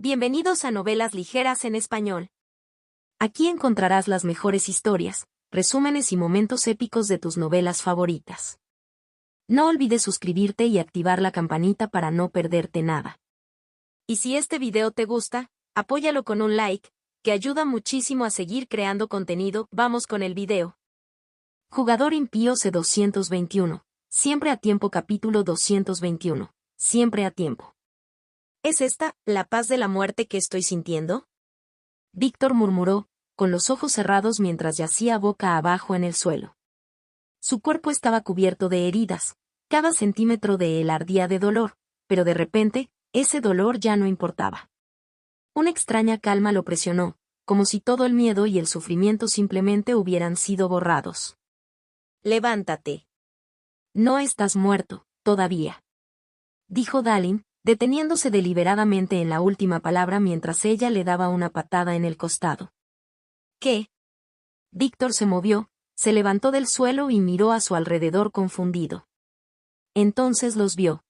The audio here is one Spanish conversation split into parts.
Bienvenidos a Novelas Ligeras en Español. Aquí encontrarás las mejores historias, resúmenes y momentos épicos de tus novelas favoritas. No olvides suscribirte y activar la campanita para no perderte nada. Y si este video te gusta, apóyalo con un like, que ayuda muchísimo a seguir creando contenido. Vamos con el video. Jugador impío C221. Siempre a tiempo. Capítulo 221. Siempre a tiempo. ¿Es esta la paz de la muerte que estoy sintiendo? Víctor murmuró, con los ojos cerrados mientras yacía boca abajo en el suelo. Su cuerpo estaba cubierto de heridas, cada centímetro de él ardía de dolor, pero de repente, ese dolor ya no importaba. Una extraña calma lo presionó, como si todo el miedo y el sufrimiento simplemente hubieran sido borrados. Levántate. No estás muerto, todavía, dijo Dalin, deteniéndose deliberadamente en la última palabra mientras ella le daba una patada en el costado. ¿Qué? Víctor se movió, se levantó del suelo y miró a su alrededor confundido. Entonces los vio.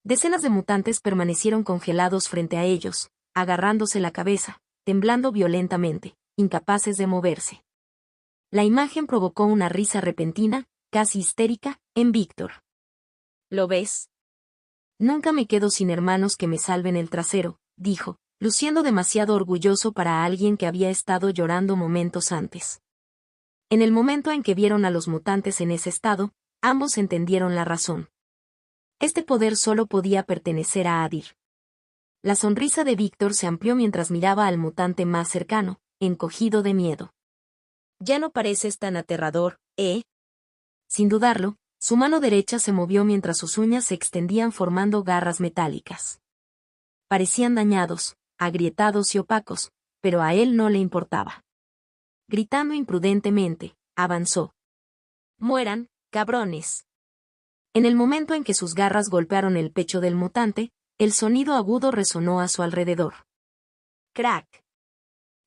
Decenas de mutantes permanecieron congelados frente a ellos, agarrándose la cabeza, temblando violentamente, incapaces de moverse. La imagen provocó una risa repentina, casi histérica, en Víctor. ¿Lo ves? Nunca me quedo sin hermanos que me salven el trasero, dijo, luciendo demasiado orgulloso para alguien que había estado llorando momentos antes. En el momento en que vieron a los mutantes en ese estado, ambos entendieron la razón. Este poder solo podía pertenecer a Adir. La sonrisa de Víctor se amplió mientras miraba al mutante más cercano, encogido de miedo. Ya no pareces tan aterrador, ¿eh? Sin dudarlo, su mano derecha se movió mientras sus uñas se extendían formando garras metálicas. Parecían dañados, agrietados y opacos, pero a él no le importaba. Gritando imprudentemente, avanzó. ¡Mueran, cabrones! En el momento en que sus garras golpearon el pecho del mutante, el sonido agudo resonó a su alrededor. ¡Crack!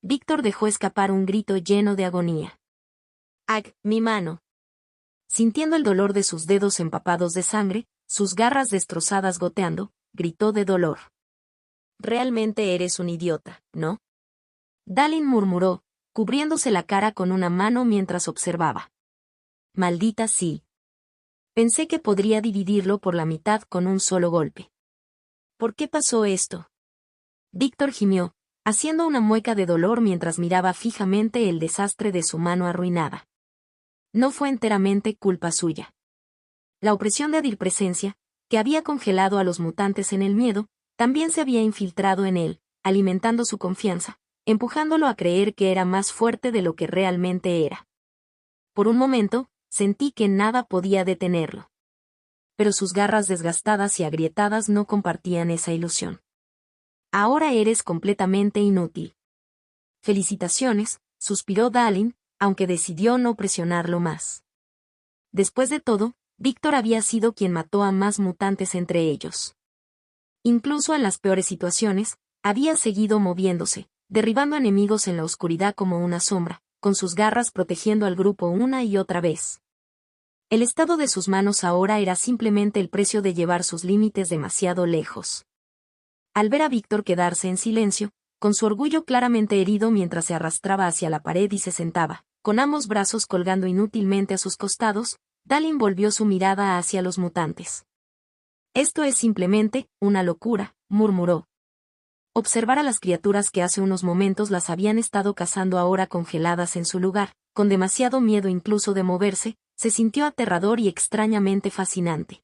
Víctor dejó escapar un grito lleno de agonía. ¡Ag, mi mano! Sintiendo el dolor de sus dedos empapados de sangre, sus garras destrozadas goteando, gritó de dolor. Realmente eres un idiota, ¿no? Dalin murmuró, cubriéndose la cara con una mano mientras observaba. Maldita sí. Pensé que podría dividirlo por la mitad con un solo golpe. ¿Por qué pasó esto? Víctor gimió, haciendo una mueca de dolor mientras miraba fijamente el desastre de su mano arruinada. No fue enteramente culpa suya. La opresión de Adir Presencia, que había congelado a los mutantes en el miedo, también se había infiltrado en él, alimentando su confianza, empujándolo a creer que era más fuerte de lo que realmente era. Por un momento, sentí que nada podía detenerlo. Pero sus garras desgastadas y agrietadas no compartían esa ilusión. Ahora eres completamente inútil. Felicitaciones, suspiró Dalin, aunque decidió no presionarlo más. Después de todo, Víctor había sido quien mató a más mutantes entre ellos. Incluso en las peores situaciones, había seguido moviéndose, derribando enemigos en la oscuridad como una sombra, con sus garras protegiendo al grupo una y otra vez. El estado de sus manos ahora era simplemente el precio de llevar sus límites demasiado lejos. Al ver a Víctor quedarse en silencio, con su orgullo claramente herido mientras se arrastraba hacia la pared y se sentaba, con ambos brazos colgando inútilmente a sus costados, Dalin volvió su mirada hacia los mutantes. Esto es simplemente una locura, murmuró. Observar a las criaturas que hace unos momentos las habían estado cazando ahora congeladas en su lugar, con demasiado miedo incluso de moverse, se sintió aterrador y extrañamente fascinante.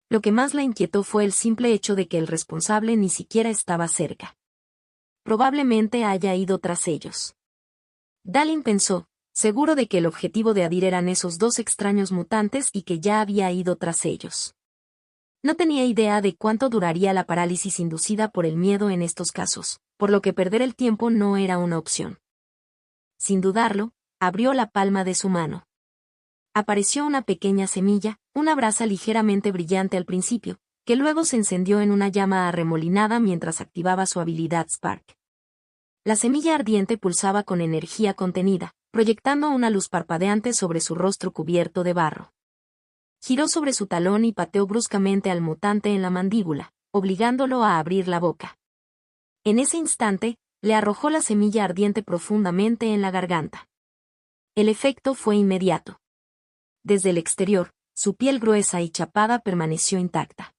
Lo que más la inquietó fue el simple hecho de que el responsable ni siquiera estaba cerca. Probablemente haya ido tras ellos. Dalin pensó, seguro de que el objetivo de Adir eran esos dos extraños mutantes y que ya había ido tras ellos. No tenía idea de cuánto duraría la parálisis inducida por el miedo en estos casos, por lo que perder el tiempo no era una opción. Sin dudarlo, abrió la palma de su mano. Apareció una pequeña semilla, una brasa ligeramente brillante al principio, que luego se encendió en una llama arremolinada mientras activaba su habilidad Spark. La semilla ardiente pulsaba con energía contenida, proyectando una luz parpadeante sobre su rostro cubierto de barro. Giró sobre su talón y pateó bruscamente al mutante en la mandíbula, obligándolo a abrir la boca. En ese instante, le arrojó la semilla ardiente profundamente en la garganta. El efecto fue inmediato. Desde el exterior, su piel gruesa y chapada permaneció intacta.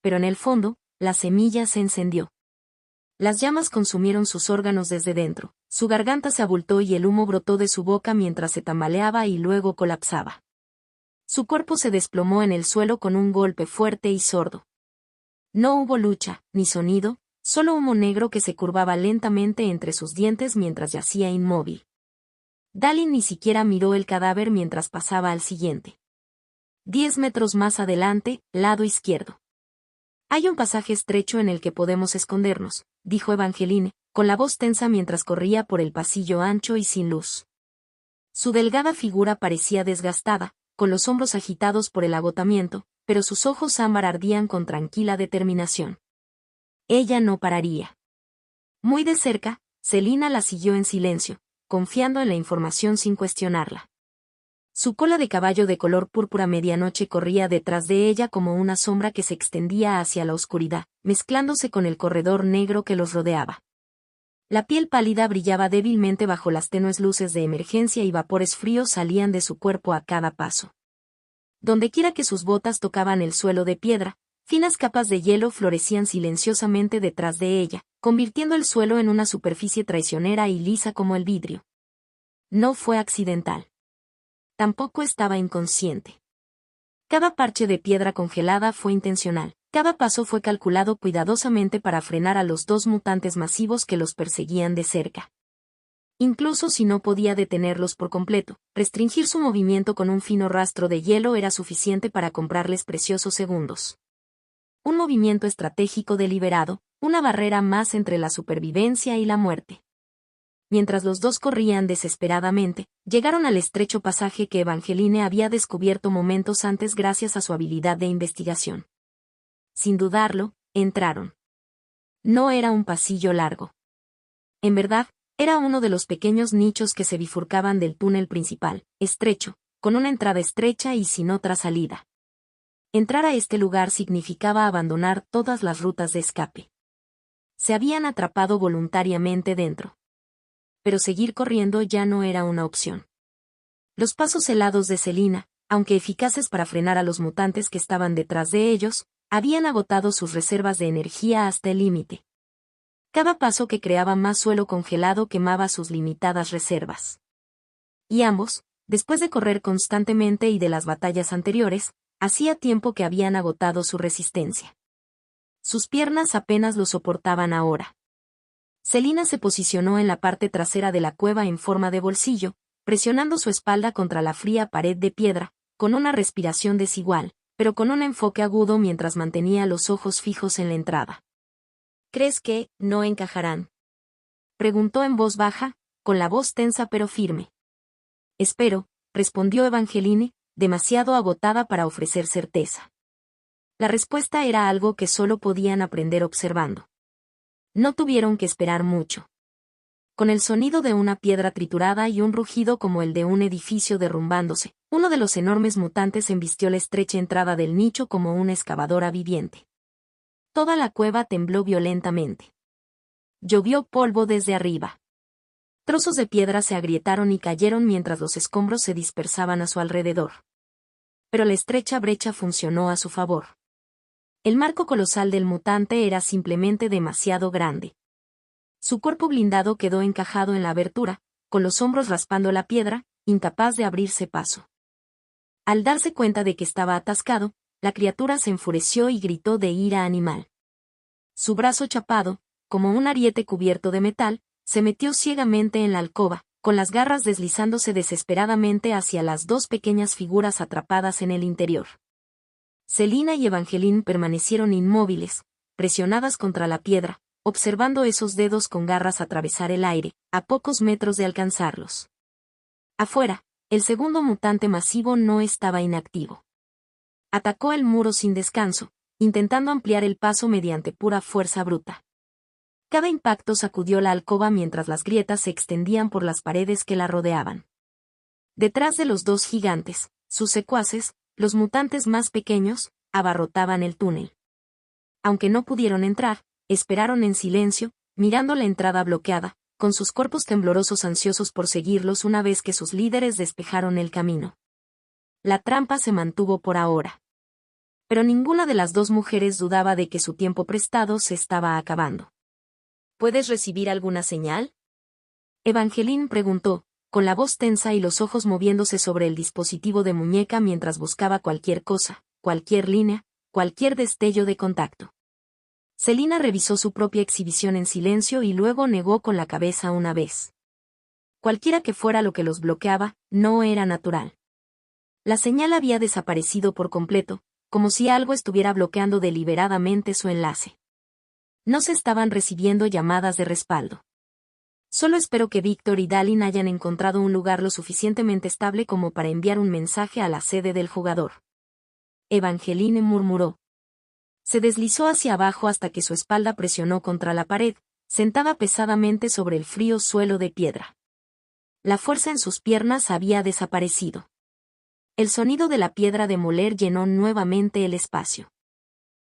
Pero en el fondo, la semilla se encendió. Las llamas consumieron sus órganos desde dentro, su garganta se abultó y el humo brotó de su boca mientras se tambaleaba y luego colapsaba. Su cuerpo se desplomó en el suelo con un golpe fuerte y sordo. No hubo lucha, ni sonido, solo humo negro que se curvaba lentamente entre sus dientes mientras yacía inmóvil. Dalin ni siquiera miró el cadáver mientras pasaba al siguiente. 10 metros más adelante, lado izquierdo. Hay un pasaje estrecho en el que podemos escondernos, dijo Evangeline, con la voz tensa mientras corría por el pasillo ancho y sin luz. Su delgada figura parecía desgastada, con los hombros agitados por el agotamiento, pero sus ojos ámbar ardían con tranquila determinación. Ella no pararía. Muy de cerca, Selina la siguió en silencio, confiando en la información sin cuestionarla. Su cola de caballo de color púrpura medianoche corría detrás de ella como una sombra que se extendía hacia la oscuridad, mezclándose con el corredor negro que los rodeaba. La piel pálida brillaba débilmente bajo las tenues luces de emergencia y vapores fríos salían de su cuerpo a cada paso. Dondequiera que sus botas tocaban el suelo de piedra, finas capas de hielo florecían silenciosamente detrás de ella, convirtiendo el suelo en una superficie traicionera y lisa como el vidrio. No fue accidental. Tampoco estaba inconsciente. Cada parche de piedra congelada fue intencional, cada paso fue calculado cuidadosamente para frenar a los 2 mutantes masivos que los perseguían de cerca. Incluso si no podía detenerlos por completo, restringir su movimiento con un fino rastro de hielo era suficiente para comprarles preciosos segundos. Un movimiento estratégico deliberado, una barrera más entre la supervivencia y la muerte. Mientras los dos corrían desesperadamente, llegaron al estrecho pasaje que Evangeline había descubierto momentos antes gracias a su habilidad de investigación. Sin dudarlo, entraron. No era un pasillo largo. En verdad, era uno de los pequeños nichos que se bifurcaban del túnel principal, estrecho, con una entrada estrecha y sin otra salida. Entrar a este lugar significaba abandonar todas las rutas de escape. Se habían atrapado voluntariamente dentro. Pero seguir corriendo ya no era una opción. Los pasos helados de Selina, aunque eficaces para frenar a los mutantes que estaban detrás de ellos, habían agotado sus reservas de energía hasta el límite. Cada paso que creaba más suelo congelado quemaba sus limitadas reservas. Y ambos, después de correr constantemente y de las batallas anteriores, hacía tiempo que habían agotado su resistencia. Sus piernas apenas lo soportaban ahora. Selina se posicionó en la parte trasera de la cueva en forma de bolsillo, presionando su espalda contra la fría pared de piedra, con una respiración desigual, pero con un enfoque agudo mientras mantenía los ojos fijos en la entrada. ¿Crees que no encajarán?, preguntó en voz baja, con la voz tensa pero firme. Espero, respondió Evangeline, demasiado agotada para ofrecer certeza. La respuesta era algo que solo podían aprender observando. No tuvieron que esperar mucho. Con el sonido de una piedra triturada y un rugido como el de un edificio derrumbándose, uno de los enormes mutantes embistió la estrecha entrada del nicho como una excavadora viviente. Toda la cueva tembló violentamente. Llovió polvo desde arriba. Trozos de piedra se agrietaron y cayeron mientras los escombros se dispersaban a su alrededor. Pero la estrecha brecha funcionó a su favor. El marco colosal del mutante era simplemente demasiado grande. Su cuerpo blindado quedó encajado en la abertura, con los hombros raspando la piedra, incapaz de abrirse paso. Al darse cuenta de que estaba atascado, la criatura se enfureció y gritó de ira animal. Su brazo chapado, como un ariete cubierto de metal, se metió ciegamente en la alcoba, con las garras deslizándose desesperadamente hacia las 2 pequeñas figuras atrapadas en el interior. Selina y Evangeline permanecieron inmóviles, presionadas contra la piedra, observando esos dedos con garras atravesar el aire, a pocos metros de alcanzarlos. Afuera, el segundo mutante masivo no estaba inactivo. Atacó el muro sin descanso, intentando ampliar el paso mediante pura fuerza bruta. Cada impacto sacudió la alcoba mientras las grietas se extendían por las paredes que la rodeaban. Detrás de los 2 gigantes, sus secuaces, los mutantes más pequeños, abarrotaban el túnel. Aunque no pudieron entrar, esperaron en silencio, mirando la entrada bloqueada, con sus cuerpos temblorosos ansiosos por seguirlos una vez que sus líderes despejaron el camino. La trampa se mantuvo por ahora. Pero ninguna de las dos mujeres dudaba de que su tiempo prestado se estaba acabando. ¿Puedes recibir alguna señal?, Evangeline preguntó, con la voz tensa y los ojos moviéndose sobre el dispositivo de muñeca mientras buscaba cualquier cosa, cualquier línea, cualquier destello de contacto. Selina revisó su propia exhibición en silencio y luego negó con la cabeza una vez. Cualquiera que fuera lo que los bloqueaba, no era natural. La señal había desaparecido por completo, como si algo estuviera bloqueando deliberadamente su enlace. No se estaban recibiendo llamadas de respaldo. Solo espero que Víctor y Dalin hayan encontrado un lugar lo suficientemente estable como para enviar un mensaje a la sede del jugador. Evangeline murmuró. Se deslizó hacia abajo hasta que su espalda presionó contra la pared, sentada pesadamente sobre el frío suelo de piedra. La fuerza en sus piernas había desaparecido. El sonido de la piedra de moler llenó nuevamente el espacio.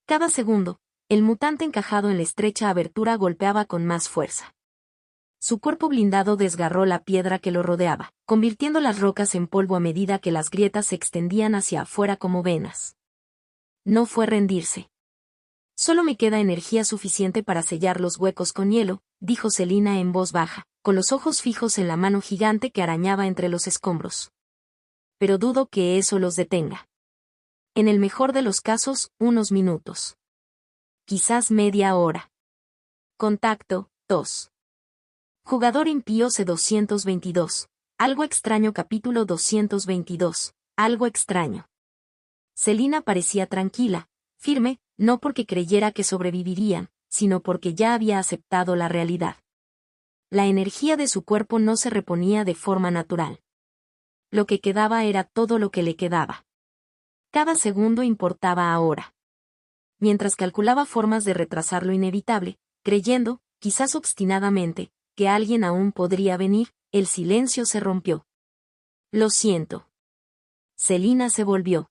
Cada segundo, el mutante encajado en la estrecha abertura golpeaba con más fuerza. Su cuerpo blindado desgarró la piedra que lo rodeaba, convirtiendo las rocas en polvo a medida que las grietas se extendían hacia afuera como venas. No fue rendirse. Solo me queda energía suficiente para sellar los huecos con hielo, dijo Selina en voz baja, con los ojos fijos en la mano gigante que arañaba entre los escombros. Pero dudo que eso los detenga. En el mejor de los casos, unos minutos. Quizás media hora. Contacto, 2. Jugador impío C222. Algo extraño capítulo 222. Algo extraño. Selina parecía tranquila, firme, no porque creyera que sobrevivirían, sino porque ya había aceptado la realidad. La energía de su cuerpo no se reponía de forma natural. Lo que quedaba era todo lo que le quedaba. Cada segundo importaba ahora. Mientras calculaba formas de retrasar lo inevitable, creyendo, quizás obstinadamente, que alguien aún podría venir, el silencio se rompió. Lo siento. Selina se volvió.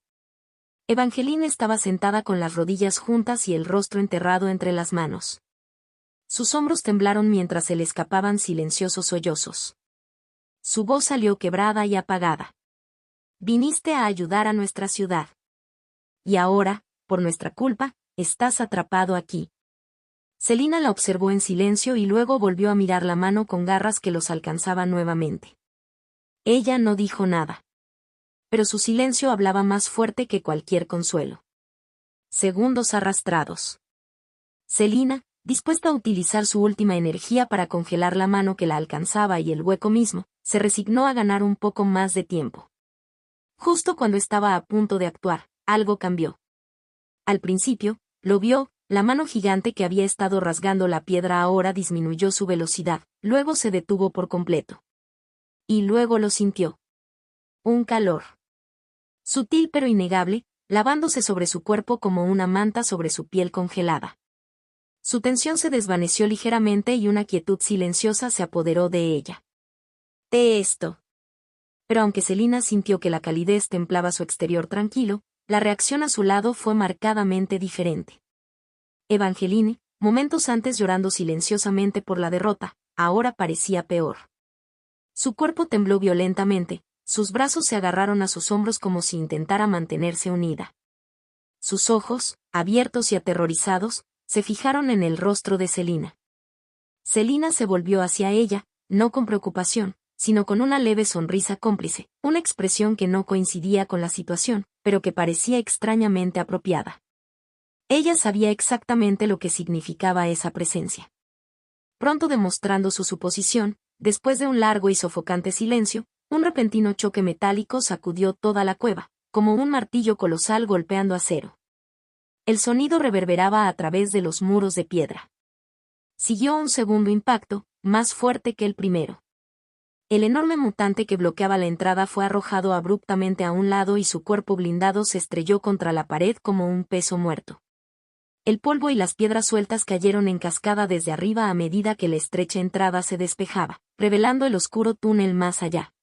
Evangeline estaba sentada con las rodillas juntas y el rostro enterrado entre las manos. Sus hombros temblaron mientras se le escapaban silenciosos sollozos. Su voz salió quebrada y apagada. Viniste a ayudar a nuestra ciudad. Y ahora, por nuestra culpa, estás atrapado aquí. Selina la observó en silencio y luego volvió a mirar la mano con garras que los alcanzaba nuevamente. Ella no dijo nada. Pero su silencio hablaba más fuerte que cualquier consuelo. Segundos arrastrados. Selina, dispuesta a utilizar su última energía para congelar la mano que la alcanzaba y el hueco mismo, se resignó a ganar un poco más de tiempo. Justo cuando estaba a punto de actuar, algo cambió. Al principio, lo vio, la mano gigante que había estado rasgando la piedra ahora disminuyó su velocidad, luego se detuvo por completo. Y luego lo sintió. Un calor. Sutil pero innegable, lavándose sobre su cuerpo como una manta sobre su piel congelada. Su tensión se desvaneció ligeramente y una quietud silenciosa se apoderó de ella. Esto. Pero aunque Selina sintió que la calidez templaba su exterior tranquilo, la reacción a su lado fue marcadamente diferente. Evangeline, momentos antes llorando silenciosamente por la derrota, ahora parecía peor. Su cuerpo tembló violentamente, sus brazos se agarraron a sus hombros como si intentara mantenerse unida. Sus ojos, abiertos y aterrorizados, se fijaron en el rostro de Selina. Selina se volvió hacia ella, no con preocupación, sino con una leve sonrisa cómplice, una expresión que no coincidía con la situación, pero que parecía extrañamente apropiada. Ella sabía exactamente lo que significaba esa presencia. Pronto demostrando su suposición, después de un largo y sofocante silencio, un repentino choque metálico sacudió toda la cueva, como un martillo colosal golpeando acero. El sonido reverberaba a través de los muros de piedra. Siguió un segundo impacto, más fuerte que el primero. El enorme mutante que bloqueaba la entrada fue arrojado abruptamente a un lado y su cuerpo blindado se estrelló contra la pared como un peso muerto. El polvo y las piedras sueltas cayeron en cascada desde arriba a medida que la estrecha entrada se despejaba, revelando el oscuro túnel más allá.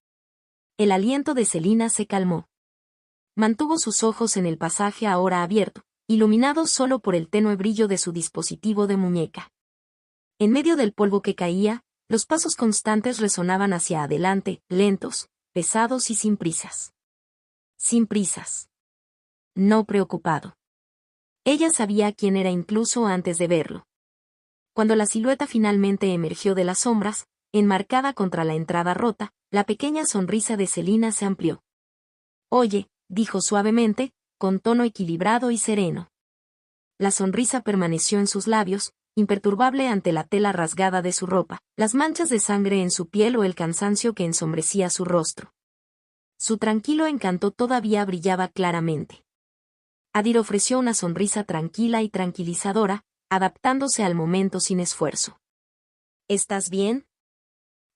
El aliento de Selina se calmó. Mantuvo sus ojos en el pasaje ahora abierto, iluminados solo por el tenue brillo de su dispositivo de muñeca. En medio del polvo que caía, los pasos constantes resonaban hacia adelante, lentos, pesados y sin prisas. Sin prisas. No preocupado. Ella sabía quién era incluso antes de verlo. Cuando la silueta finalmente emergió de las sombras, enmarcada contra la entrada rota, la pequeña sonrisa de Selina se amplió. «Oye», dijo suavemente, con tono equilibrado y sereno. La sonrisa permaneció en sus labios, imperturbable ante la tela rasgada de su ropa, las manchas de sangre en su piel o el cansancio que ensombrecía su rostro. Su tranquilo encanto todavía brillaba claramente. Adir ofreció una sonrisa tranquila y tranquilizadora, adaptándose al momento sin esfuerzo. «¿Estás bien?».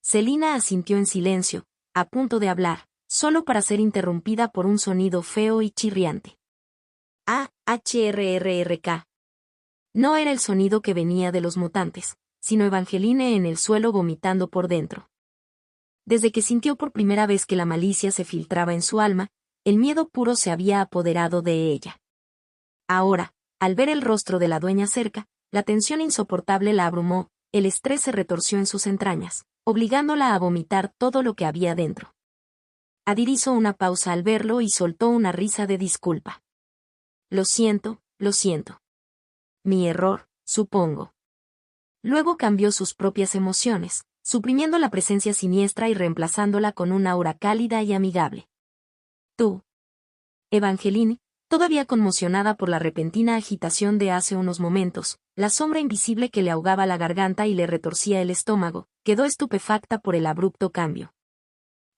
Selina asintió en silencio, a punto de hablar, solo para ser interrumpida por un sonido feo y chirriante. HRRRK. No era el sonido que venía de los mutantes, sino Evangeline en el suelo vomitando por dentro. Desde que sintió por primera vez que la malicia se filtraba en su alma, el miedo puro se había apoderado de ella. Ahora, al ver el rostro de la dueña cerca, la tensión insoportable la abrumó, el estrés se retorció en sus entrañas, obligándola a vomitar todo lo que había dentro. Adir hizo una pausa al verlo y soltó una risa de disculpa. Lo siento. Mi error, supongo». Luego cambió sus propias emociones, suprimiendo la presencia siniestra y reemplazándola con una aura cálida y amigable. «Tú». Evangeline, todavía conmocionada por la repentina agitación de hace unos momentos, la sombra invisible que le ahogaba la garganta y le retorcía el estómago, quedó estupefacta por el abrupto cambio.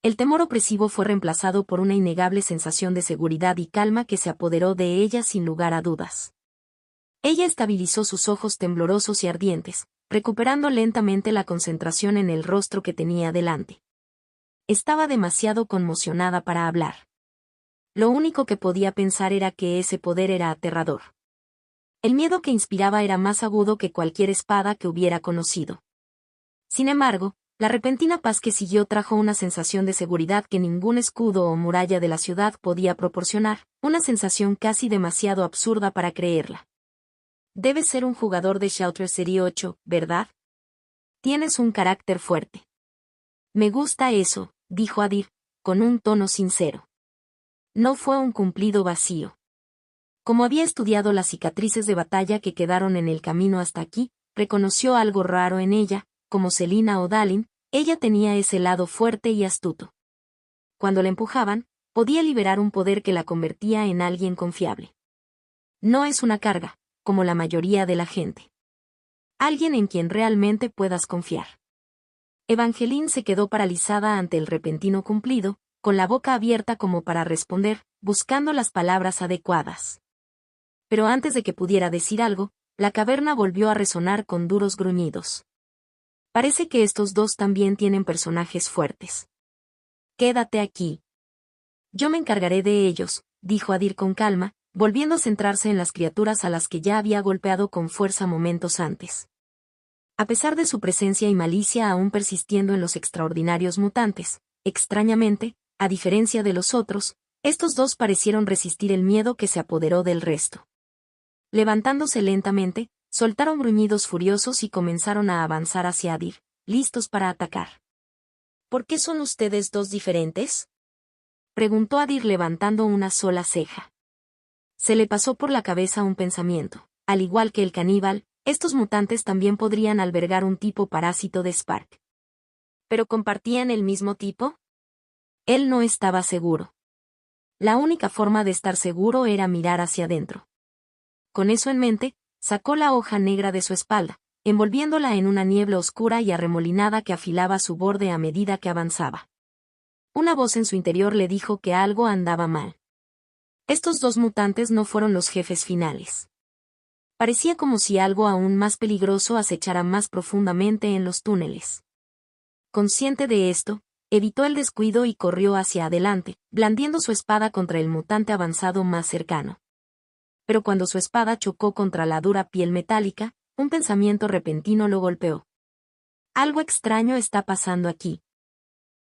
El temor opresivo fue reemplazado por una innegable sensación de seguridad y calma que se apoderó de ella sin lugar a dudas. Ella estabilizó sus ojos temblorosos y ardientes, recuperando lentamente la concentración en el rostro que tenía delante. Estaba demasiado conmocionada para hablar. Lo único que podía pensar era que ese poder era aterrador. El miedo que inspiraba era más agudo que cualquier espada que hubiera conocido. Sin embargo, la repentina paz que siguió trajo una sensación de seguridad que ningún escudo o muralla de la ciudad podía proporcionar, una sensación casi demasiado absurda para creerla. «Debes ser un jugador de Shooter Serie 8, ¿verdad? Tienes un carácter fuerte». «Me gusta eso», dijo Adir, con un tono sincero. No fue un cumplido vacío. Como había estudiado las cicatrices de batalla que quedaron en el camino hasta aquí, reconoció algo raro en ella, como Selina o Dalin, ella tenía ese lado fuerte y astuto. Cuando la empujaban, podía liberar un poder que la convertía en alguien confiable. No es una carga, como la mayoría de la gente. Alguien en quien realmente puedas confiar. Evangeline se quedó paralizada ante el repentino cumplido, con la boca abierta como para responder, buscando las palabras adecuadas. Pero antes de que pudiera decir algo, la caverna volvió a resonar con duros gruñidos. «Parece que estos dos también tienen personajes fuertes. Quédate aquí. Yo me encargaré de ellos», dijo Adir con calma, volviendo a centrarse en las criaturas a las que ya había golpeado con fuerza momentos antes. A pesar de su presencia y malicia aún persistiendo en los extraordinarios mutantes, extrañamente, a diferencia de los otros, estos dos parecieron resistir el miedo que se apoderó del resto. Levantándose lentamente, soltaron gruñidos furiosos y comenzaron a avanzar hacia Adir, listos para atacar. «¿Por qué son ustedes dos diferentes?», preguntó Adir levantando una sola ceja. Se le pasó por la cabeza un pensamiento. Al igual que el caníbal, estos mutantes también podrían albergar un tipo parásito de Spark. ¿Pero compartían el mismo tipo? Él no estaba seguro. La única forma de estar seguro era mirar hacia adentro. Con eso en mente, sacó la hoja negra de su espalda, envolviéndola en una niebla oscura y arremolinada que afilaba su borde a medida que avanzaba. Una voz en su interior le dijo que algo andaba mal. Estos dos mutantes no fueron los jefes finales. Parecía como si algo aún más peligroso acechara más profundamente en los túneles. Consciente de esto, evitó el descuido y corrió hacia adelante, blandiendo su espada contra el mutante avanzado más cercano. Pero cuando su espada chocó contra la dura piel metálica, un pensamiento repentino lo golpeó. Algo extraño está pasando aquí.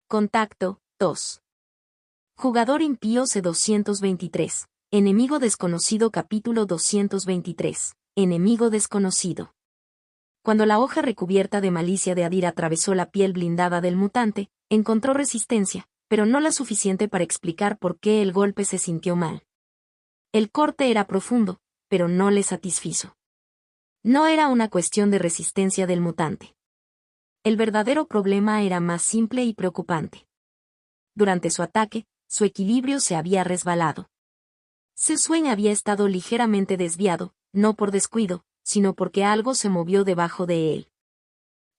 Contacto, 2. Jugador impío C223, Enemigo desconocido capítulo 223. Enemigo desconocido. Cuando la hoja recubierta de malicia de Adir atravesó la piel blindada del mutante, encontró resistencia, pero no la suficiente para explicar por qué el golpe se sintió mal. El corte era profundo, pero no le satisfizo. No era una cuestión de resistencia del mutante. El verdadero problema era más simple y preocupante. Durante su ataque, su equilibrio se había resbalado. Su sueño había estado ligeramente desviado, no por descuido, sino porque algo se movió debajo de él.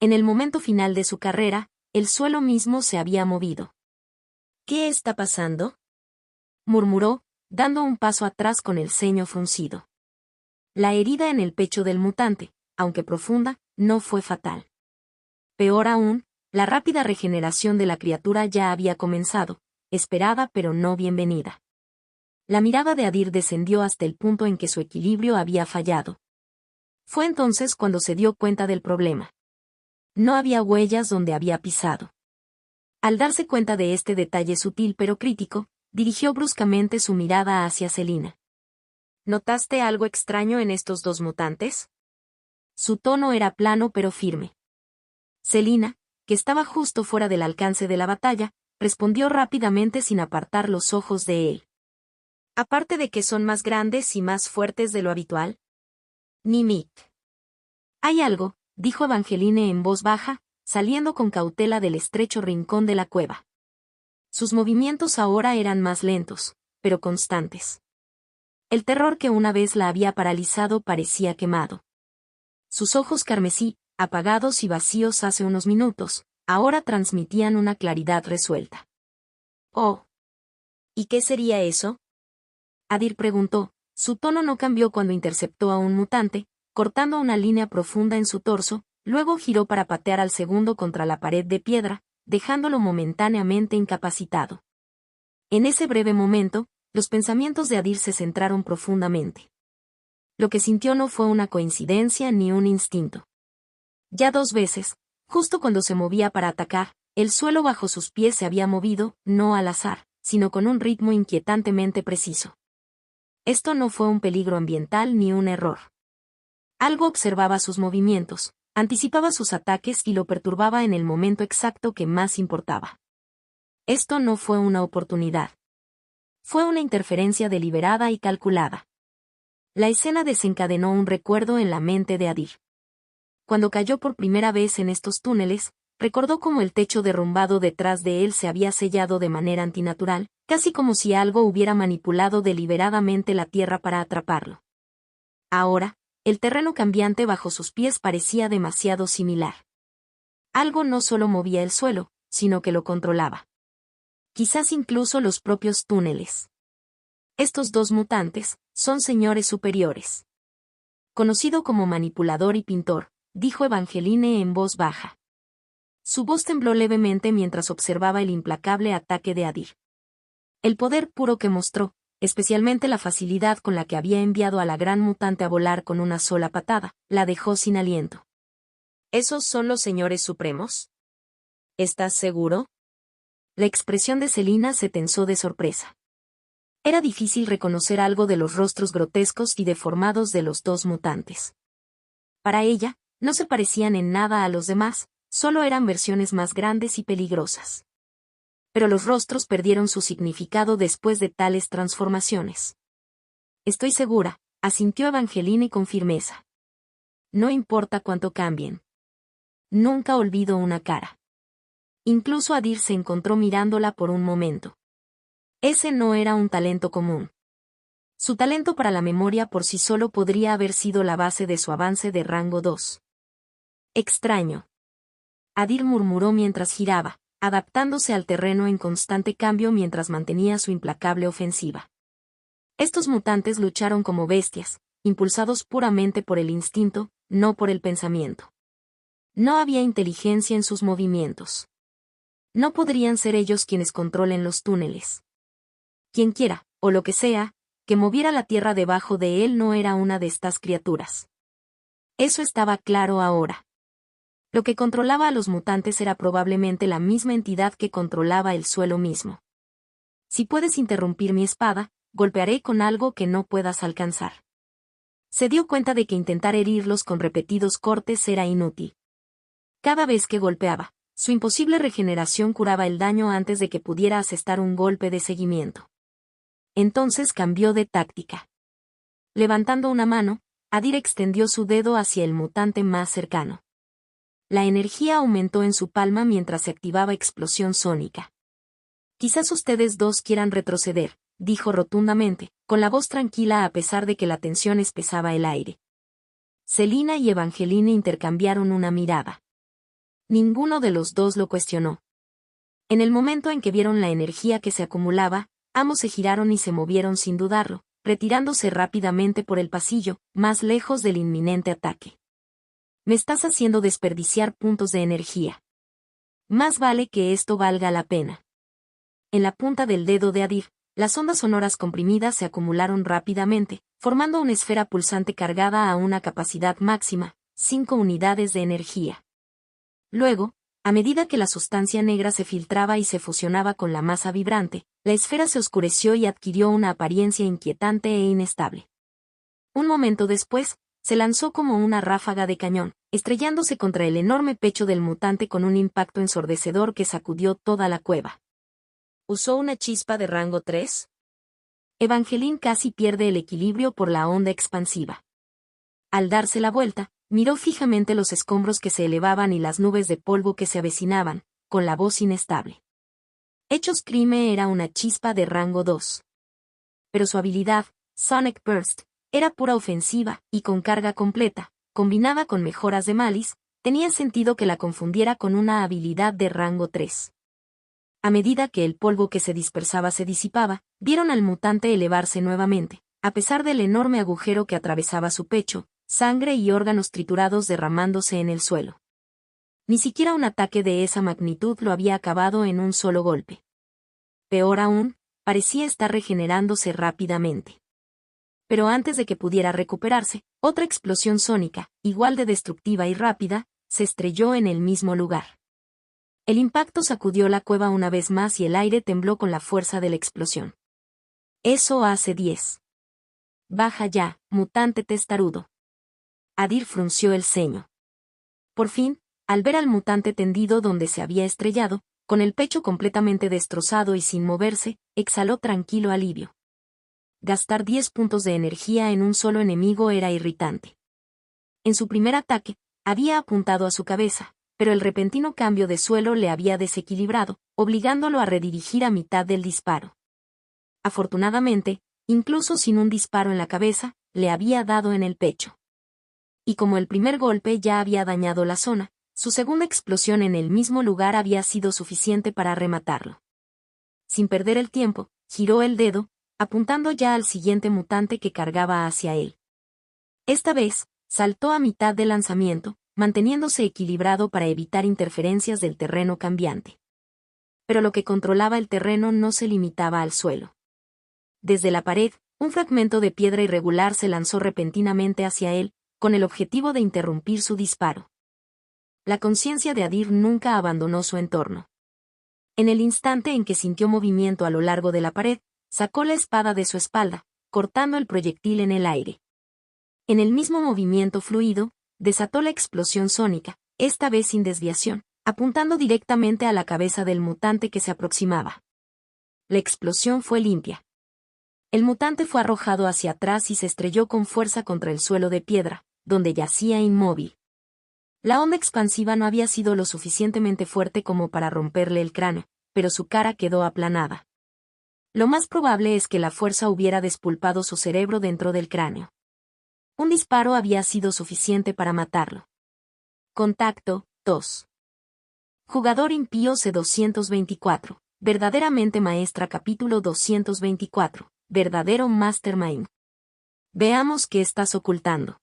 En el momento final de su carrera, el suelo mismo se había movido. ¿Qué está pasando?, murmuró, dando un paso atrás con el ceño fruncido. La herida en el pecho del mutante, aunque profunda, no fue fatal. Peor aún, la rápida regeneración de la criatura ya había comenzado, esperada pero no bienvenida. La mirada de Adir descendió hasta el punto en que su equilibrio había fallado. Fue entonces cuando se dio cuenta del problema. No había huellas donde había pisado. Al darse cuenta de este detalle sutil pero crítico, dirigió bruscamente su mirada hacia Selina. ¿Notaste algo extraño en estos dos mutantes? Su tono era plano pero firme. Selina, que estaba justo fuera del alcance de la batalla, respondió rápidamente sin apartar los ojos de él. Aparte de que son más grandes y más fuertes de lo habitual. Nimit. Hay algo, dijo Evangeline en voz baja, saliendo con cautela del estrecho rincón de la cueva. Sus movimientos ahora eran más lentos, pero constantes. El terror que una vez la había paralizado parecía quemado. Sus ojos carmesí, apagados y vacíos hace unos minutos, ahora transmitían una claridad resuelta. Oh. ¿Y qué sería eso?, Adir preguntó. Su tono no cambió cuando interceptó a un mutante, cortando una línea profunda en su torso, luego giró para patear al segundo contra la pared de piedra, dejándolo momentáneamente incapacitado. En ese breve momento, los pensamientos de Adir se centraron profundamente. Lo que sintió no fue una coincidencia ni un instinto. Ya 2 veces, justo cuando se movía para atacar, el suelo bajo sus pies se había movido, no al azar, sino con un ritmo inquietantemente preciso. Esto no fue un peligro ambiental ni un error. Algo observaba sus movimientos, anticipaba sus ataques y lo perturbaba en el momento exacto que más importaba. Esto no fue una oportunidad. Fue una interferencia deliberada y calculada. La escena desencadenó un recuerdo en la mente de Adir. Cuando cayó por primera vez en estos túneles, recordó cómo el techo derrumbado detrás de él se había sellado de manera antinatural, casi como si algo hubiera manipulado deliberadamente la tierra para atraparlo. Ahora, el terreno cambiante bajo sus pies parecía demasiado similar. Algo no solo movía el suelo, sino que lo controlaba. Quizás incluso los propios túneles. Estos dos mutantes son señores superiores. Conocido como manipulador y pintor, dijo Evangeline en voz baja. Su voz tembló levemente mientras observaba el implacable ataque de Adir. El poder puro que mostró, especialmente la facilidad con la que había enviado a la gran mutante a volar con una sola patada, la dejó sin aliento. ¿Esos son los señores supremos? ¿Estás seguro? La expresión de Selina se tensó de sorpresa. Era difícil reconocer algo de los rostros grotescos y deformados de los dos mutantes. Para ella, no se parecían en nada a los demás, solo eran versiones más grandes y peligrosas. Pero los rostros perdieron su significado después de tales transformaciones. Estoy segura, asintió Evangeline con firmeza. No importa cuánto cambien. Nunca olvido una cara. Incluso Adir se encontró mirándola por un momento. Ese no era un talento común. Su talento para la memoria por sí solo podría haber sido la base de su avance de rango 2. Extraño. Adir murmuró mientras giraba, adaptándose al terreno en constante cambio mientras mantenía su implacable ofensiva. Estos mutantes lucharon como bestias, impulsados puramente por el instinto, no por el pensamiento. No había inteligencia en sus movimientos. No podrían ser ellos quienes controlen los túneles. Quienquiera, o lo que sea, que moviera la tierra debajo de él no era una de estas criaturas. Eso estaba claro ahora. Lo que controlaba a los mutantes era probablemente la misma entidad que controlaba el suelo mismo. Si puedes interrumpir mi espada, golpearé con algo que no puedas alcanzar. Se dio cuenta de que intentar herirlos con repetidos cortes era inútil. Cada vez que golpeaba, su imposible regeneración curaba el daño antes de que pudiera asestar un golpe de seguimiento. Entonces cambió de táctica. Levantando una mano, Adir extendió su dedo hacia el mutante más cercano. La energía aumentó en su palma mientras se activaba explosión sónica. Quizás ustedes dos quieran retroceder, dijo rotundamente, con la voz tranquila a pesar de que la tensión espesaba el aire. Selina y Evangeline intercambiaron una mirada. Ninguno de los dos lo cuestionó. En el momento en que vieron la energía que se acumulaba, ambos se giraron y se movieron sin dudarlo, retirándose rápidamente por el pasillo, más lejos del inminente ataque. Me estás haciendo desperdiciar puntos de energía. Más vale que esto valga la pena. En la punta del dedo de Adir, las ondas sonoras comprimidas se acumularon rápidamente, formando una esfera pulsante cargada a una capacidad máxima, 5 unidades de energía. Luego, a medida que la sustancia negra se filtraba y se fusionaba con la masa vibrante, la esfera se oscureció y adquirió una apariencia inquietante e inestable. Un momento después, se lanzó como una ráfaga de cañón, estrellándose contra el enorme pecho del mutante con un impacto ensordecedor que sacudió toda la cueva. ¿Usó una chispa de rango 3? Evangeline casi pierde el equilibrio por la onda expansiva. Al darse la vuelta, miró fijamente los escombros que se elevaban y las nubes de polvo que se avecinaban, con la voz inestable. Hechos Crime era una chispa de rango 2. Pero su habilidad, Sonic Burst, era pura ofensiva, y con carga completa, combinada con mejoras de Malice, tenía sentido que la confundiera con una habilidad de rango 3. A medida que el polvo que se dispersaba se disipaba, vieron al mutante elevarse nuevamente, a pesar del enorme agujero que atravesaba su pecho, sangre y órganos triturados derramándose en el suelo. Ni siquiera un ataque de esa magnitud lo había acabado en un solo golpe. Peor aún, parecía estar regenerándose rápidamente. Pero antes de que pudiera recuperarse, otra explosión sónica, igual de destructiva y rápida, se estrelló en el mismo lugar. El impacto sacudió la cueva una vez más y el aire tembló con la fuerza de la explosión. Eso hace 10. Baja ya, mutante testarudo. Adir frunció el ceño. Por fin, al ver al mutante tendido donde se había estrellado, con el pecho completamente destrozado y sin moverse, exhaló tranquilo alivio. Gastar 10 puntos de energía en un solo enemigo era irritante. En su primer ataque, había apuntado a su cabeza, pero el repentino cambio de suelo le había desequilibrado, obligándolo a redirigir a mitad del disparo. Afortunadamente, incluso sin un disparo en la cabeza, le había dado en el pecho. Y como el primer golpe ya había dañado la zona, su segunda explosión en el mismo lugar había sido suficiente para rematarlo. Sin perder el tiempo, giró el dedo, apuntando ya al siguiente mutante que cargaba hacia él. Esta vez, saltó a mitad del lanzamiento, manteniéndose equilibrado para evitar interferencias del terreno cambiante. Pero lo que controlaba el terreno no se limitaba al suelo. Desde la pared, un fragmento de piedra irregular se lanzó repentinamente hacia él, con el objetivo de interrumpir su disparo. La conciencia de Adir nunca abandonó su entorno. En el instante en que sintió movimiento a lo largo de la pared, sacó la espada de su espalda, cortando el proyectil en el aire. En el mismo movimiento fluido, desató la explosión sónica, esta vez sin desviación, apuntando directamente a la cabeza del mutante que se aproximaba. La explosión fue limpia. El mutante fue arrojado hacia atrás y se estrelló con fuerza contra el suelo de piedra, donde yacía inmóvil. La onda expansiva no había sido lo suficientemente fuerte como para romperle el cráneo, pero su cara quedó aplanada. Lo más probable es que la fuerza hubiera despulpado su cerebro dentro del cráneo. Un disparo había sido suficiente para matarlo. Contacto 2. Jugador impío C224. Verdaderamente maestra capítulo 224. Verdadero mastermind. Veamos qué estás ocultando.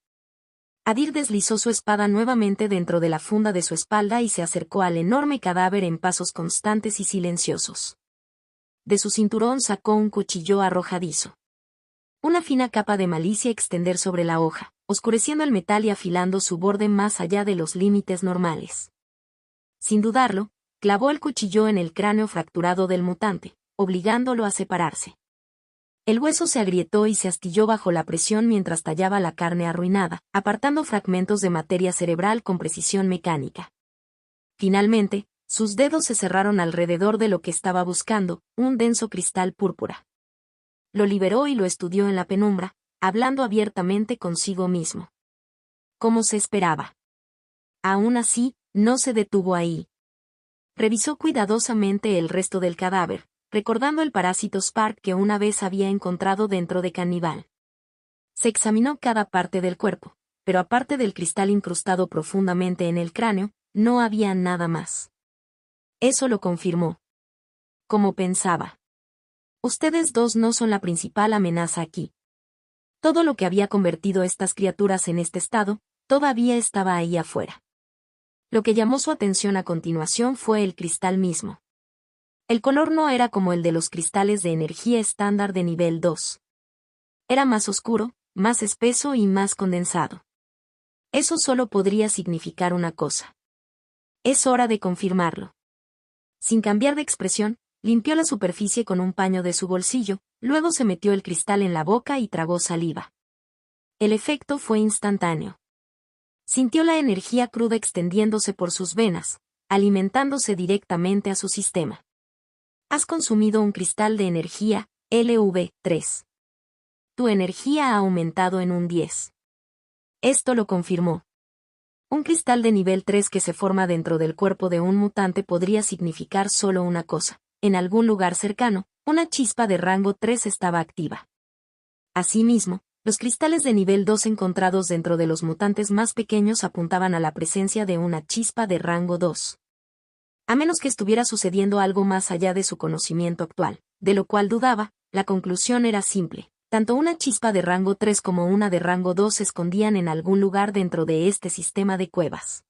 Adir deslizó su espada nuevamente dentro de la funda de su espalda y se acercó al enorme cadáver en pasos constantes y silenciosos. De su cinturón sacó un cuchillo arrojadizo. Una fina capa de malicia extender sobre la hoja, oscureciendo el metal y afilando su borde más allá de los límites normales. Sin dudarlo, clavó el cuchillo en el cráneo fracturado del mutante, obligándolo a separarse. El hueso se agrietó y se astilló bajo la presión mientras tallaba la carne arruinada, apartando fragmentos de materia cerebral con precisión mecánica. Finalmente, sus dedos se cerraron alrededor de lo que estaba buscando, un denso cristal púrpura. Lo liberó y lo estudió en la penumbra, hablando abiertamente consigo mismo. Como se esperaba. Aún así, no se detuvo ahí. Revisó cuidadosamente el resto del cadáver, recordando el parásito Spark que una vez había encontrado dentro de Cannibal. Se examinó cada parte del cuerpo, pero aparte del cristal incrustado profundamente en el cráneo, no había nada más. Eso lo confirmó. Como pensaba. Ustedes dos no son la principal amenaza aquí. Todo lo que había convertido estas criaturas en este estado, todavía estaba ahí afuera. Lo que llamó su atención a continuación fue el cristal mismo. El color no era como el de los cristales de energía estándar de nivel 2. Era más oscuro, más espeso y más condensado. Eso solo podría significar una cosa. Es hora de confirmarlo. Sin cambiar de expresión, limpió la superficie con un paño de su bolsillo, luego se metió el cristal en la boca y tragó saliva. El efecto fue instantáneo. Sintió la energía cruda extendiéndose por sus venas, alimentándose directamente a su sistema. Has consumido un cristal de energía, LV3. Tu energía ha aumentado en un 10. Esto lo confirmó. Un cristal de nivel 3 que se forma dentro del cuerpo de un mutante podría significar solo una cosa. En algún lugar cercano, una chispa de rango 3 estaba activa. Asimismo, los cristales de nivel 2 encontrados dentro de los mutantes más pequeños apuntaban a la presencia de una chispa de rango 2. A menos que estuviera sucediendo algo más allá de su conocimiento actual, de lo cual dudaba, la conclusión era simple. Tanto una chispa de rango 3 como una de rango 2 se escondían en algún lugar dentro de este sistema de cuevas.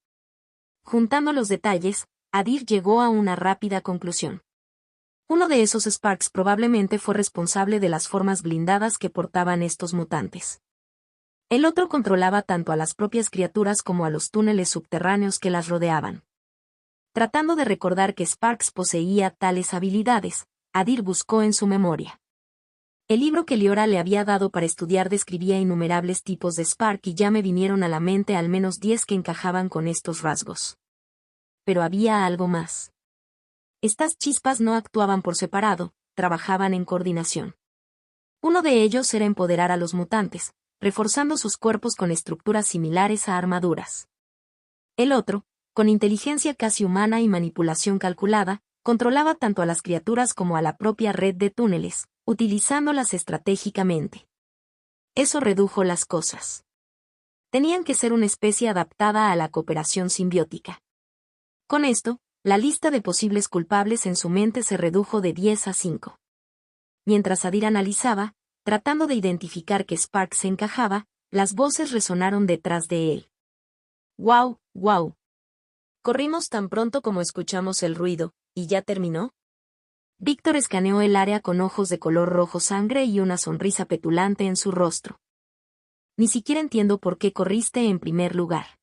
Juntando los detalles, Adir llegó a una rápida conclusión. Uno de esos Sparks probablemente fue responsable de las formas blindadas que portaban estos mutantes. El otro controlaba tanto a las propias criaturas como a los túneles subterráneos que las rodeaban. Tratando de recordar que Sparks poseía tales habilidades, Adir buscó en su memoria. El libro que Liora le había dado para estudiar describía innumerables tipos de Spark y ya me vinieron a la mente al menos 10 que encajaban con estos rasgos. Pero había algo más. Estas chispas no actuaban por separado, trabajaban en coordinación. Uno de ellos era empoderar a los mutantes, reforzando sus cuerpos con estructuras similares a armaduras. El otro, con inteligencia casi humana y manipulación calculada, controlaba tanto a las criaturas como a la propia red de túneles, utilizándolas estratégicamente. Eso redujo las cosas. Tenían que ser una especie adaptada a la cooperación simbiótica. Con esto, la lista de posibles culpables en su mente se redujo de 10 a 5. Mientras Adir analizaba, tratando de identificar que Spark se encajaba, las voces resonaron detrás de él. ¡Guau, guau! Corrimos tan pronto como escuchamos el ruido, ¿y ya terminó? Víctor escaneó el área con ojos de color rojo sangre y una sonrisa petulante en su rostro. Ni siquiera entiendo por qué corriste en primer lugar.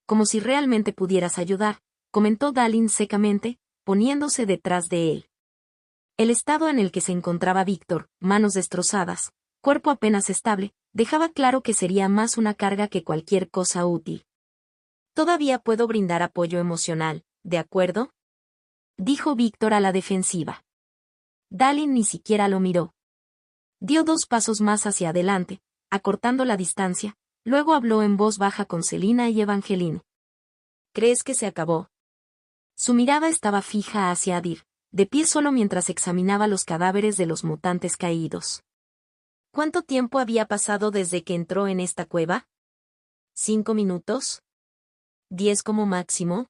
Como si realmente pudieras ayudar, comentó Dalin secamente, poniéndose detrás de él. El estado en el que se encontraba Víctor, manos destrozadas, cuerpo apenas estable, dejaba claro que sería más una carga que cualquier cosa útil. Todavía puedo brindar apoyo emocional, ¿de acuerdo? Dijo Víctor a la defensiva. Dalin ni siquiera lo miró. Dio 2 pasos más hacia adelante, acortando la distancia, luego habló en voz baja con Selina y Evangeline. ¿Crees que se acabó? Su mirada estaba fija hacia Adir, de pie solo mientras examinaba los cadáveres de los mutantes caídos. ¿Cuánto tiempo había pasado desde que entró en esta cueva? ¿5 minutos? ¿10 como máximo?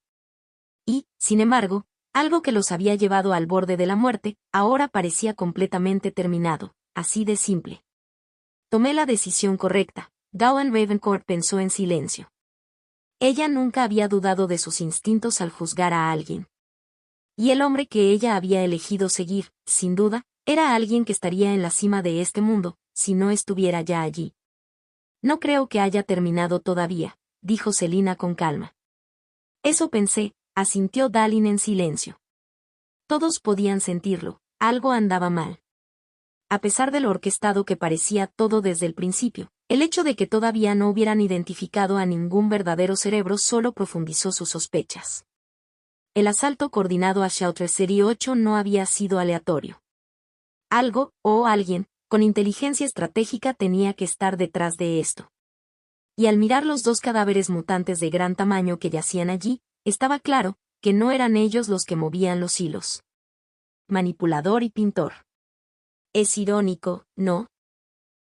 Y, sin embargo, algo que los había llevado al borde de la muerte, ahora parecía completamente terminado, así de simple. Tomé la decisión correcta, Dawn Ravencourt pensó en silencio. Ella nunca había dudado de sus instintos al juzgar a alguien. Y el hombre que ella había elegido seguir, sin duda, era alguien que estaría en la cima de este mundo, si no estuviera ya allí. No creo que haya terminado todavía, dijo Selina con calma. Eso pensé, asintió Dalin en silencio. Todos podían sentirlo, algo andaba mal. A pesar de lo orquestado que parecía todo desde el principio, el hecho de que todavía no hubieran identificado a ningún verdadero cerebro solo profundizó sus sospechas. El asalto coordinado a Shelter City 8 no había sido aleatorio. Algo, o alguien, con inteligencia estratégica tenía que estar detrás de esto. Y al mirar los dos cadáveres mutantes de gran tamaño que yacían allí, estaba claro que no eran ellos los que movían los hilos. Manipulador y pintor. Es irónico, ¿no?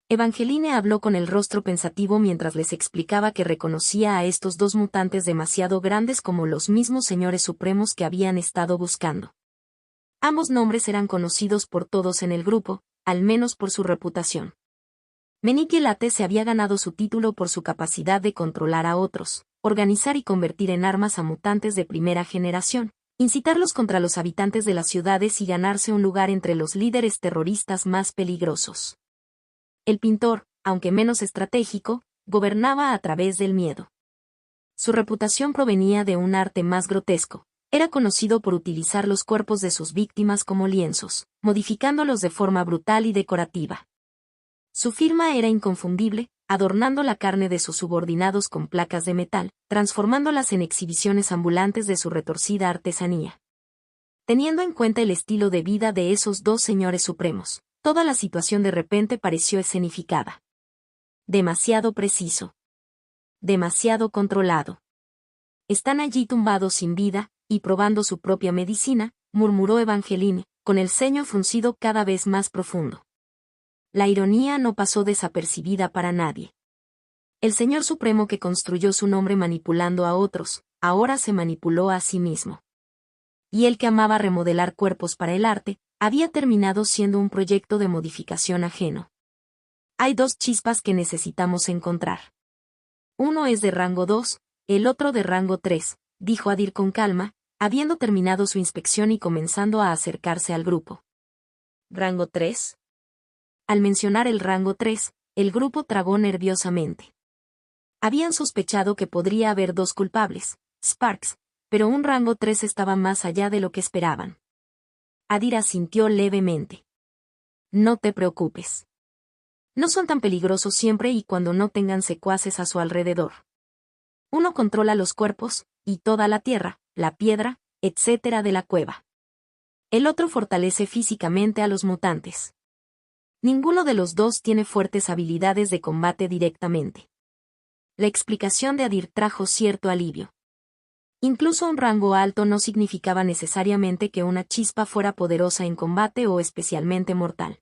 Evangeline habló con el rostro pensativo mientras les explicaba que reconocía a estos dos mutantes demasiado grandes como los mismos señores supremos que habían estado buscando. Ambos nombres eran conocidos por todos en el grupo, al menos por su reputación. Menikelate se había ganado su título por su capacidad de controlar a otros, organizar y convertir en armas a mutantes de primera generación, incitarlos contra los habitantes de las ciudades y ganarse un lugar entre los líderes terroristas más peligrosos. El pintor, aunque menos estratégico, gobernaba a través del miedo. Su reputación provenía de un arte más grotesco. Era conocido por utilizar los cuerpos de sus víctimas como lienzos, modificándolos de forma brutal y decorativa. Su firma era inconfundible, adornando la carne de sus subordinados con placas de metal, transformándolas en exhibiciones ambulantes de su retorcida artesanía. Teniendo en cuenta el estilo de vida de esos dos señores supremos, toda la situación de repente pareció escenificada. Demasiado preciso. Demasiado controlado. Están allí tumbados sin vida, y probando su propia medicina, murmuró Evangeline, con el ceño fruncido cada vez más profundo. La ironía no pasó desapercibida para nadie. El Señor Supremo que construyó su nombre manipulando a otros, ahora se manipuló a sí mismo. Y el que amaba remodelar cuerpos para el arte, había terminado siendo un proyecto de modificación ajeno. Hay dos chispas que necesitamos encontrar. Uno es de rango 2, el otro de rango 3, dijo Adir con calma, habiendo terminado su inspección y comenzando a acercarse al grupo. ¿Rango 3? Al mencionar el rango 3, el grupo tragó nerviosamente. Habían sospechado que podría haber dos culpables, Sparks, pero un rango 3 estaba más allá de lo que esperaban. Adir asintió levemente. No te preocupes. No son tan peligrosos siempre y cuando no tengan secuaces a su alrededor. Uno controla los cuerpos, y toda la tierra, la piedra, etc. de la cueva. El otro fortalece físicamente a los mutantes. Ninguno de los dos tiene fuertes habilidades de combate directamente. La explicación de Adir trajo cierto alivio. Incluso un rango alto no significaba necesariamente que una chispa fuera poderosa en combate o especialmente mortal.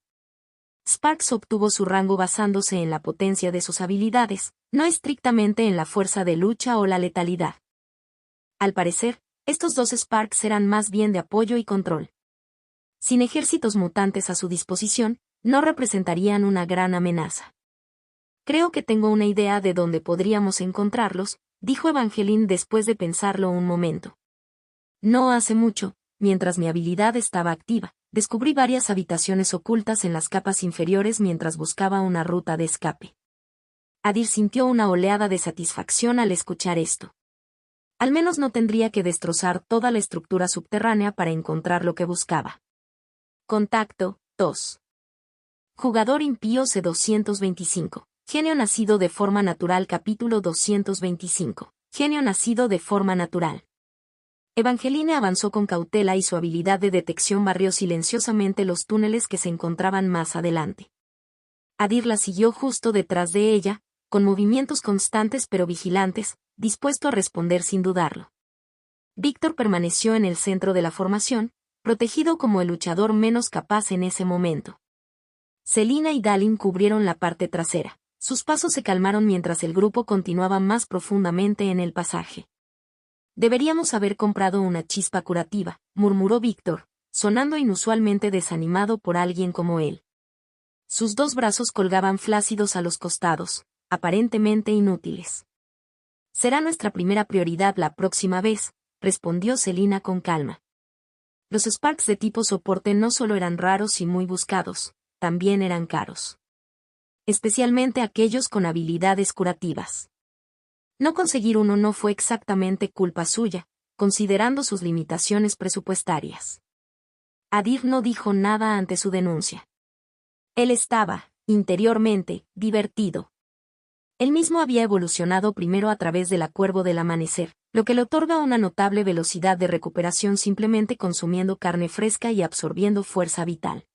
Sparks obtuvo su rango basándose en la potencia de sus habilidades, no estrictamente en la fuerza de lucha o la letalidad. Al parecer, estos dos Sparks eran más bien de apoyo y control. Sin ejércitos mutantes a su disposición, no representarían una gran amenaza. Creo que tengo una idea de dónde podríamos encontrarlos, dijo Evangeline después de pensarlo un momento. No hace mucho, mientras mi habilidad estaba activa, descubrí varias habitaciones ocultas en las capas inferiores mientras buscaba una ruta de escape. Adir sintió una oleada de satisfacción al escuchar esto. Al menos no tendría que destrozar toda la estructura subterránea para encontrar lo que buscaba. Contacto 2. Jugador impío C225. Genio nacido de forma natural. Capítulo 225. Genio nacido de forma natural. Evangeline avanzó con cautela y su habilidad de detección barrió silenciosamente los túneles que se encontraban más adelante. Adir la siguió justo detrás de ella, con movimientos constantes pero vigilantes, dispuesto a responder sin dudarlo. Víctor permaneció en el centro de la formación, protegido como el luchador menos capaz en ese momento. Selina y Dalin cubrieron la parte trasera. Sus pasos se calmaron mientras el grupo continuaba más profundamente en el pasaje. Deberíamos haber comprado una chispa curativa, murmuró Víctor, sonando inusualmente desanimado por alguien como él. Sus dos brazos colgaban flácidos a los costados, aparentemente inútiles. Será nuestra primera prioridad la próxima vez, respondió Selina con calma. Los Sparks de tipo soporte no solo eran raros y muy buscados, también eran caros. Especialmente aquellos con habilidades curativas. No conseguir uno no fue exactamente culpa suya, considerando sus limitaciones presupuestarias. Adir no dijo nada ante su denuncia. Él estaba, interiormente, divertido. Él mismo había evolucionado primero a través del cuervo del amanecer, lo que le otorga una notable velocidad de recuperación simplemente consumiendo carne fresca y absorbiendo fuerza vital.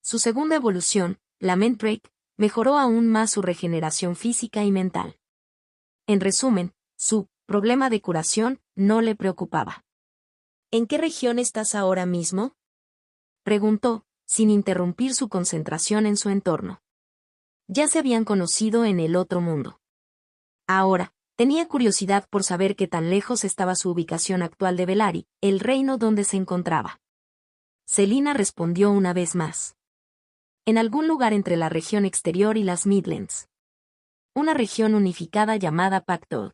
Su segunda evolución, la Mendrake, mejoró aún más su regeneración física y mental. En resumen, su problema de curación no le preocupaba. ¿En qué región estás ahora mismo?, preguntó, sin interrumpir su concentración en su entorno. Ya se habían conocido en el otro mundo. Ahora, tenía curiosidad por saber qué tan lejos estaba su ubicación actual de Velari, el reino donde se encontraba. Selina respondió una vez más. En algún lugar entre la región exterior y las Midlands. Una región unificada llamada Pactol.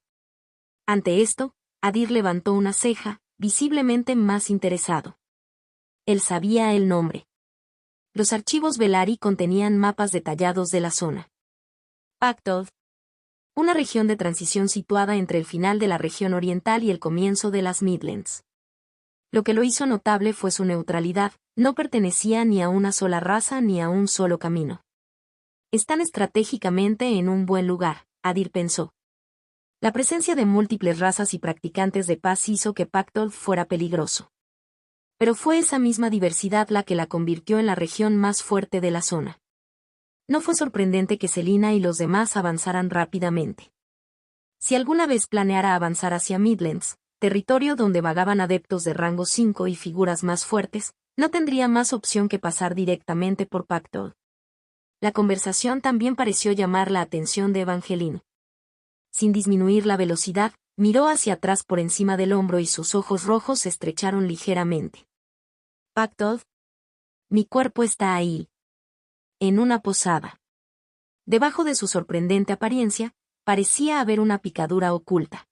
Ante esto, Adir levantó una ceja, visiblemente más interesado. Él sabía el nombre. Los archivos Velari contenían mapas detallados de la zona. Pactol. Una región de transición situada entre el final de la región oriental y el comienzo de las Midlands. Lo que lo hizo notable fue su neutralidad, no pertenecía ni a una sola raza ni a un solo camino. Están estratégicamente en un buen lugar, Adir pensó. La presencia de múltiples razas y practicantes de paz hizo que Pactol fuera peligroso. Pero fue esa misma diversidad la que la convirtió en la región más fuerte de la zona. No fue sorprendente que Selina y los demás avanzaran rápidamente. Si alguna vez planeara avanzar hacia Midlands, territorio donde vagaban adeptos de rango 5 y figuras más fuertes, no tendría más opción que pasar directamente por Pactol. La conversación también pareció llamar la atención de Evangeline. Sin disminuir la velocidad, miró hacia atrás por encima del hombro y sus ojos rojos se estrecharon ligeramente. Pactol. Mi cuerpo está ahí. En una posada. Debajo de su sorprendente apariencia, parecía haber una picadura oculta.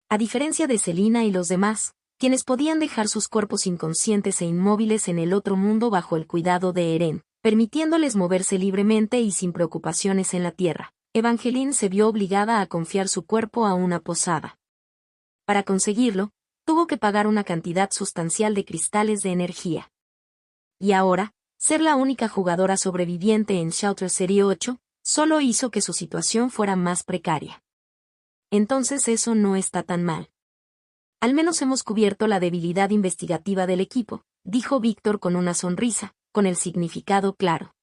A diferencia de Selina y los demás, quienes podían dejar sus cuerpos inconscientes e inmóviles en el otro mundo bajo el cuidado de Eren, permitiéndoles moverse libremente y sin preocupaciones en la tierra, Evangeline se vio obligada a confiar su cuerpo a una posada. Para conseguirlo, tuvo que pagar una cantidad sustancial de cristales de energía. Y ahora, ser la única jugadora sobreviviente en Shelter Serie 8, solo hizo que su situación fuera más precaria. Entonces eso no está tan mal. Al menos hemos cubierto la debilidad investigativa del equipo, dijo Víctor con una sonrisa, con el significado claro.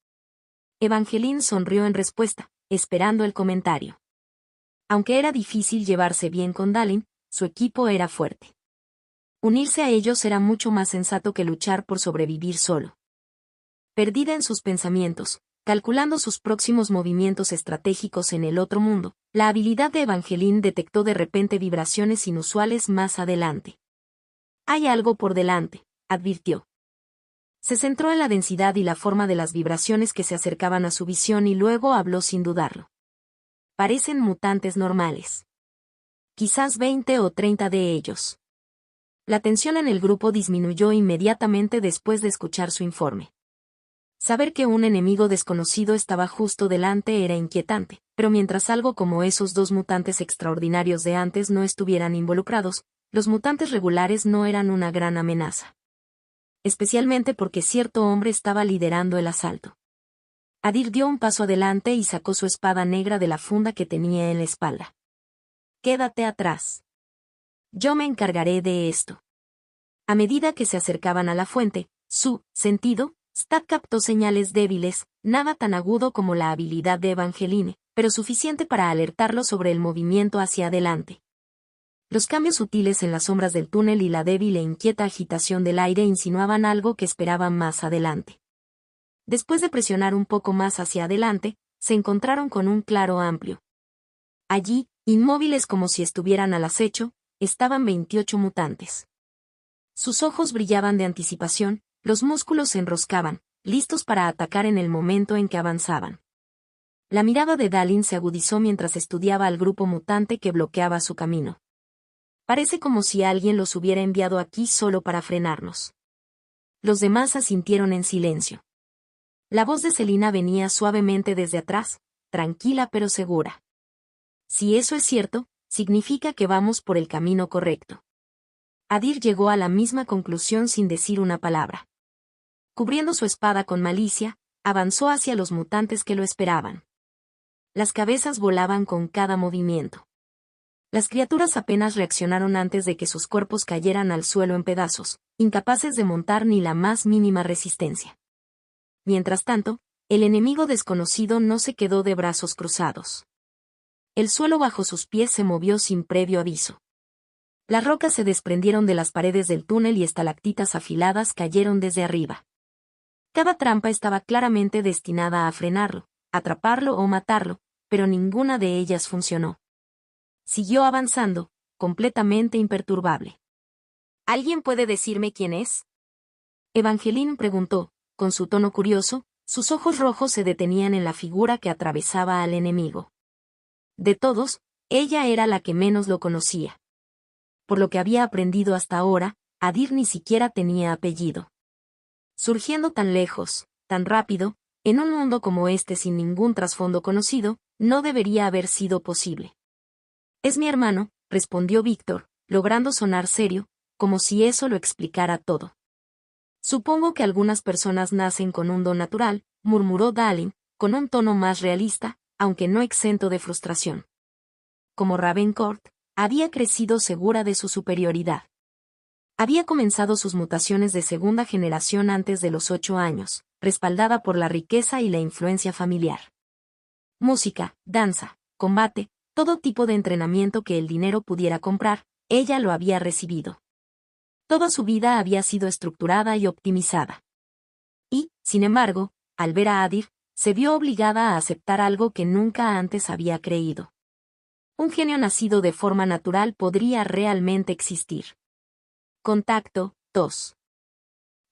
Evangeline sonrió en respuesta, esperando el comentario. Aunque era difícil llevarse bien con Dalin, su equipo era fuerte. Unirse a ellos era mucho más sensato que luchar por sobrevivir solo. Perdida en sus pensamientos, calculando sus próximos movimientos estratégicos en el otro mundo, la habilidad de Evangeline detectó de repente vibraciones inusuales más adelante. Hay algo por delante, advirtió. Se centró en la densidad y la forma de las vibraciones que se acercaban a su visión y luego habló sin dudarlo. Parecen mutantes normales. Quizás 20 o 30 de ellos. La tensión en el grupo disminuyó inmediatamente después de escuchar su informe. Saber que un enemigo desconocido estaba justo delante era inquietante, pero mientras algo como esos dos mutantes extraordinarios de antes no estuvieran involucrados, los mutantes regulares no eran una gran amenaza. Especialmente porque cierto hombre estaba liderando el asalto. Adir dio un paso adelante y sacó su espada negra de la funda que tenía en la espalda. Quédate atrás. Yo me encargaré de esto. A medida que se acercaban a la fuente, su sentido, Stat captó señales débiles, nada tan agudo como la habilidad de Evangeline, pero suficiente para alertarlo sobre el movimiento hacia adelante. Los cambios sutiles en las sombras del túnel y la débil e inquieta agitación del aire insinuaban algo que esperaban más adelante. Después de presionar un poco más hacia adelante, se encontraron con un claro amplio. Allí, inmóviles como si estuvieran al acecho, estaban 28 mutantes. Sus ojos brillaban de anticipación, los músculos se enroscaban, listos para atacar en el momento en que avanzaban. La mirada de Dalin se agudizó mientras estudiaba al grupo mutante que bloqueaba su camino. Parece como si alguien los hubiera enviado aquí solo para frenarnos. Los demás asintieron en silencio. La voz de Selina venía suavemente desde atrás, tranquila pero segura. Si eso es cierto, significa que vamos por el camino correcto. Adir llegó a la misma conclusión sin decir una palabra. Cubriendo su espada con malicia, avanzó hacia los mutantes que lo esperaban. Las cabezas volaban con cada movimiento. Las criaturas apenas reaccionaron antes de que sus cuerpos cayeran al suelo en pedazos, incapaces de montar ni la más mínima resistencia. Mientras tanto, el enemigo desconocido no se quedó de brazos cruzados. El suelo bajo sus pies se movió sin previo aviso. Las rocas se desprendieron de las paredes del túnel y estalactitas afiladas cayeron desde arriba. Cada trampa estaba claramente destinada a frenarlo, atraparlo o matarlo, pero ninguna de ellas funcionó. Siguió avanzando, completamente imperturbable. ¿Alguien puede decirme quién es? Evangeline preguntó, con su tono curioso, sus ojos rojos se detenían en la figura que atravesaba al enemigo. De todos, ella era la que menos lo conocía. Por lo que había aprendido hasta ahora, Adir ni siquiera tenía apellido. Surgiendo tan lejos, tan rápido, en un mundo como este sin ningún trasfondo conocido, no debería haber sido posible. Es mi hermano, respondió Víctor, logrando sonar serio, como si eso lo explicara todo. Supongo que algunas personas nacen con un don natural, murmuró Dalin, con un tono más realista, aunque no exento de frustración. Como Ravencourt, había crecido segura de su superioridad. Había comenzado sus mutaciones de segunda generación antes de los 8 años, respaldada por la riqueza y la influencia familiar. Música, danza, combate, todo tipo de entrenamiento que el dinero pudiera comprar, ella lo había recibido. Toda su vida había sido estructurada y optimizada. Y, sin embargo, al ver a Adir, se vio obligada a aceptar algo que nunca antes había creído. Un genio nacido de forma natural podría realmente existir. Contacto 2.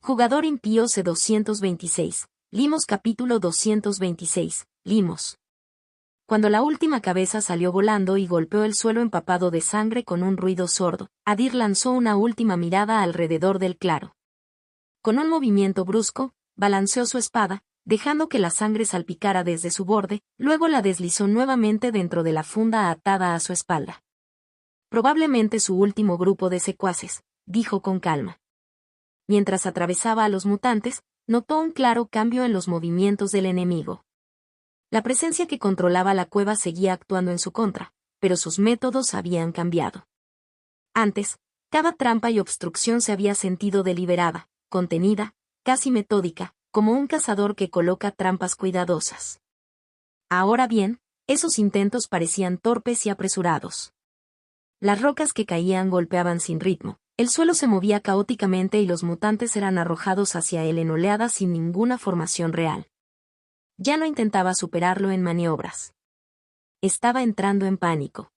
Jugador impío C226. Limos capítulo 226. Limos. Cuando la última cabeza salió volando y golpeó el suelo empapado de sangre con un ruido sordo, Adir lanzó una última mirada alrededor del claro. Con un movimiento brusco, balanceó su espada, dejando que la sangre salpicara desde su borde, luego la deslizó nuevamente dentro de la funda atada a su espalda. Probablemente su último grupo de secuaces, dijo con calma. Mientras atravesaba a los mutantes, notó un claro cambio en los movimientos del enemigo. La presencia que controlaba la cueva seguía actuando en su contra, pero sus métodos habían cambiado. Antes, cada trampa y obstrucción se había sentido deliberada, contenida, casi metódica, como un cazador que coloca trampas cuidadosas. Ahora bien, esos intentos parecían torpes y apresurados. Las rocas que caían golpeaban sin ritmo, el suelo se movía caóticamente y los mutantes eran arrojados hacia él en oleadas sin ninguna formación real. Ya no intentaba superarlo en maniobras. Estaba entrando en pánico.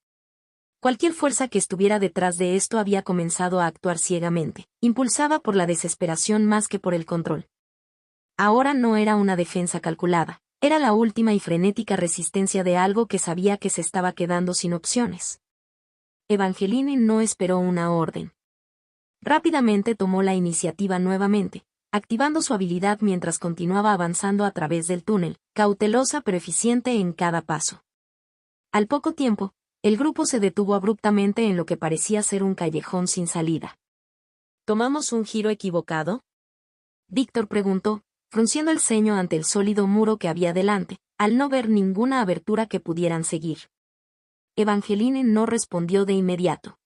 Cualquier fuerza que estuviera detrás de esto había comenzado a actuar ciegamente, impulsada por la desesperación más que por el control. Ahora no era una defensa calculada, era la última y frenética resistencia de algo que sabía que se estaba quedando sin opciones. Evangeline no esperó una orden. Rápidamente tomó la iniciativa nuevamente, activando su habilidad mientras continuaba avanzando a través del túnel, cautelosa pero eficiente en cada paso. Al poco tiempo, el grupo se detuvo abruptamente en lo que parecía ser un callejón sin salida. ¿Tomamos un giro equivocado? Víctor preguntó, frunciendo el ceño ante el sólido muro que había delante, al no ver ninguna abertura que pudieran seguir. Evangeline no respondió de inmediato.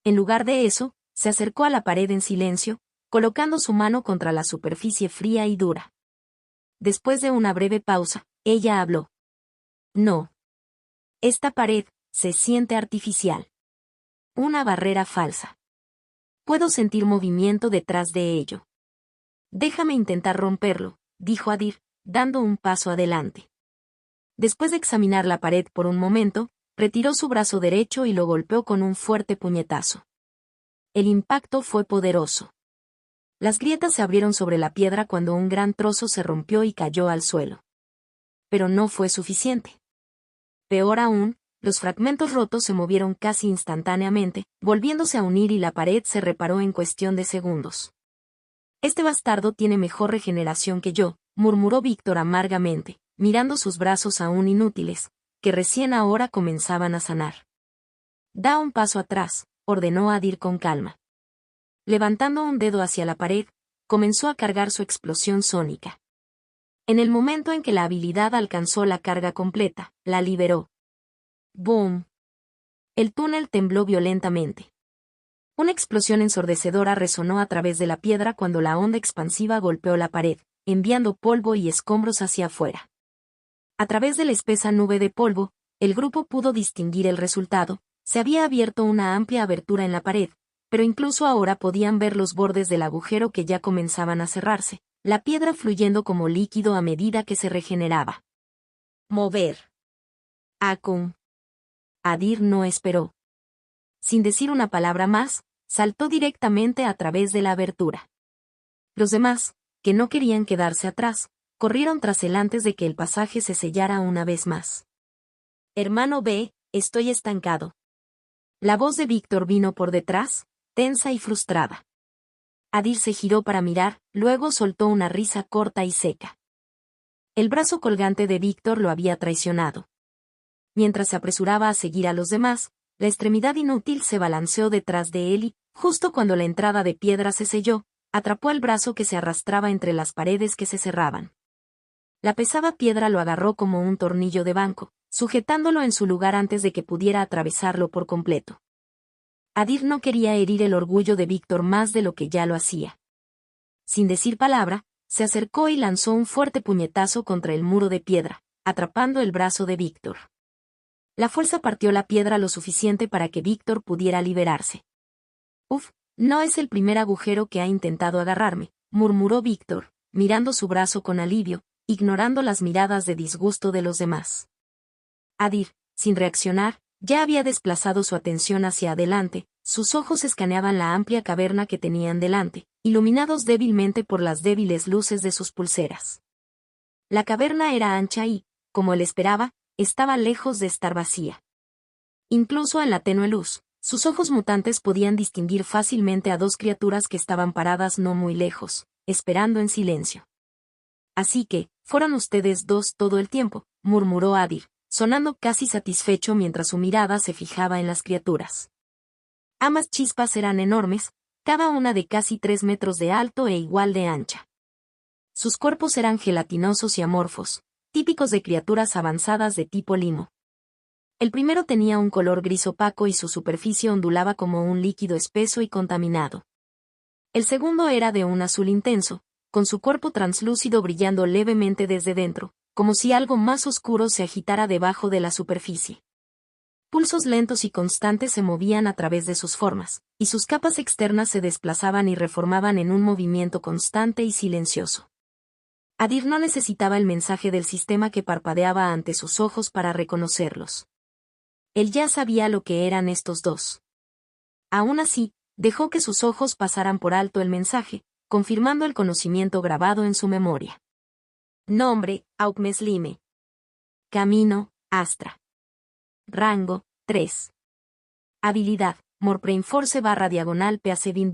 En lugar de eso, se acercó a la pared en silencio, colocando su mano contra la superficie fría y dura. Después de una breve pausa, ella habló. No. Esta pared se siente artificial. Una barrera falsa. Puedo sentir movimiento detrás de ello. Déjame intentar romperlo, dijo Adir, dando un paso adelante. Después de examinar la pared por un momento, retiró su brazo derecho y lo golpeó con un fuerte puñetazo. El impacto fue poderoso. Las grietas se abrieron sobre la piedra cuando un gran trozo se rompió y cayó al suelo. Pero no fue suficiente. Peor aún, los fragmentos rotos se movieron casi instantáneamente, volviéndose a unir y la pared se reparó en cuestión de segundos. Este bastardo tiene mejor regeneración que yo, murmuró Víctor amargamente, mirando sus brazos aún inútiles, que recién ahora comenzaban a sanar. Da un paso atrás, ordenó Adir con calma. Levantando un dedo hacia la pared, comenzó a cargar su explosión sónica. En el momento en que la habilidad alcanzó la carga completa, la liberó. ¡Boom! El túnel tembló violentamente. Una explosión ensordecedora resonó a través de la piedra cuando la onda expansiva golpeó la pared, enviando polvo y escombros hacia afuera. A través de la espesa nube de polvo, el grupo pudo distinguir el resultado. Se había abierto una amplia abertura en la pared, pero incluso ahora podían ver los bordes del agujero que ya comenzaban a cerrarse, la piedra fluyendo como líquido a medida que se regeneraba. Mover. Akun. Adir no esperó. Sin decir una palabra más, saltó directamente a través de la abertura. Los demás, que no querían quedarse atrás, corrieron tras él antes de que el pasaje se sellara una vez más. Hermano B, estoy estancado. La voz de Víctor vino por detrás, tensa y frustrada. Adir se giró para mirar, luego soltó una risa corta y seca. El brazo colgante de Víctor lo había traicionado. Mientras se apresuraba a seguir a los demás, la extremidad inútil se balanceó detrás de él y, justo cuando la entrada de piedra se selló, atrapó el brazo que se arrastraba entre las paredes que se cerraban. La pesada piedra lo agarró como un tornillo de banco, sujetándolo en su lugar antes de que pudiera atravesarlo por completo. Adir no quería herir el orgullo de Víctor más de lo que ya lo hacía. Sin decir palabra, se acercó y lanzó un fuerte puñetazo contra el muro de piedra, atrapando el brazo de Víctor. La fuerza partió la piedra lo suficiente para que Víctor pudiera liberarse. Uf, no es el primer agujero que ha intentado agarrarme, murmuró Víctor, mirando su brazo con alivio, ignorando las miradas de disgusto de los demás. Adir, sin reaccionar, ya había desplazado su atención hacia adelante, sus ojos escaneaban la amplia caverna que tenían delante, iluminados débilmente por las débiles luces de sus pulseras. La caverna era ancha y, como él esperaba, estaba lejos de estar vacía. Incluso en la tenue luz, sus ojos mutantes podían distinguir fácilmente a dos criaturas que estaban paradas no muy lejos, esperando en silencio. Así que, fueron ustedes dos todo el tiempo, murmuró Adir, sonando casi satisfecho mientras su mirada se fijaba en las criaturas. Ambas chispas eran enormes, cada una de casi 3 metros de alto e igual de ancha. Sus cuerpos eran gelatinosos y amorfos, típicos de criaturas avanzadas de tipo limo. El primero tenía un color gris opaco y su superficie ondulaba como un líquido espeso y contaminado. El segundo era de un azul intenso, con su cuerpo translúcido brillando levemente desde dentro, como si algo más oscuro se agitara debajo de la superficie. Pulsos lentos y constantes se movían a través de sus formas, y sus capas externas se desplazaban y reformaban en un movimiento constante y silencioso. Adir no necesitaba el mensaje del sistema que parpadeaba ante sus ojos para reconocerlos. Él ya sabía lo que eran estos dos. Aún así, dejó que sus ojos pasaran por alto el mensaje, confirmando el conocimiento grabado en su memoria. Nombre, Aukmeslime. Camino, Astra. Rango, 3. Habilidad, Morpreinforce /Peacevin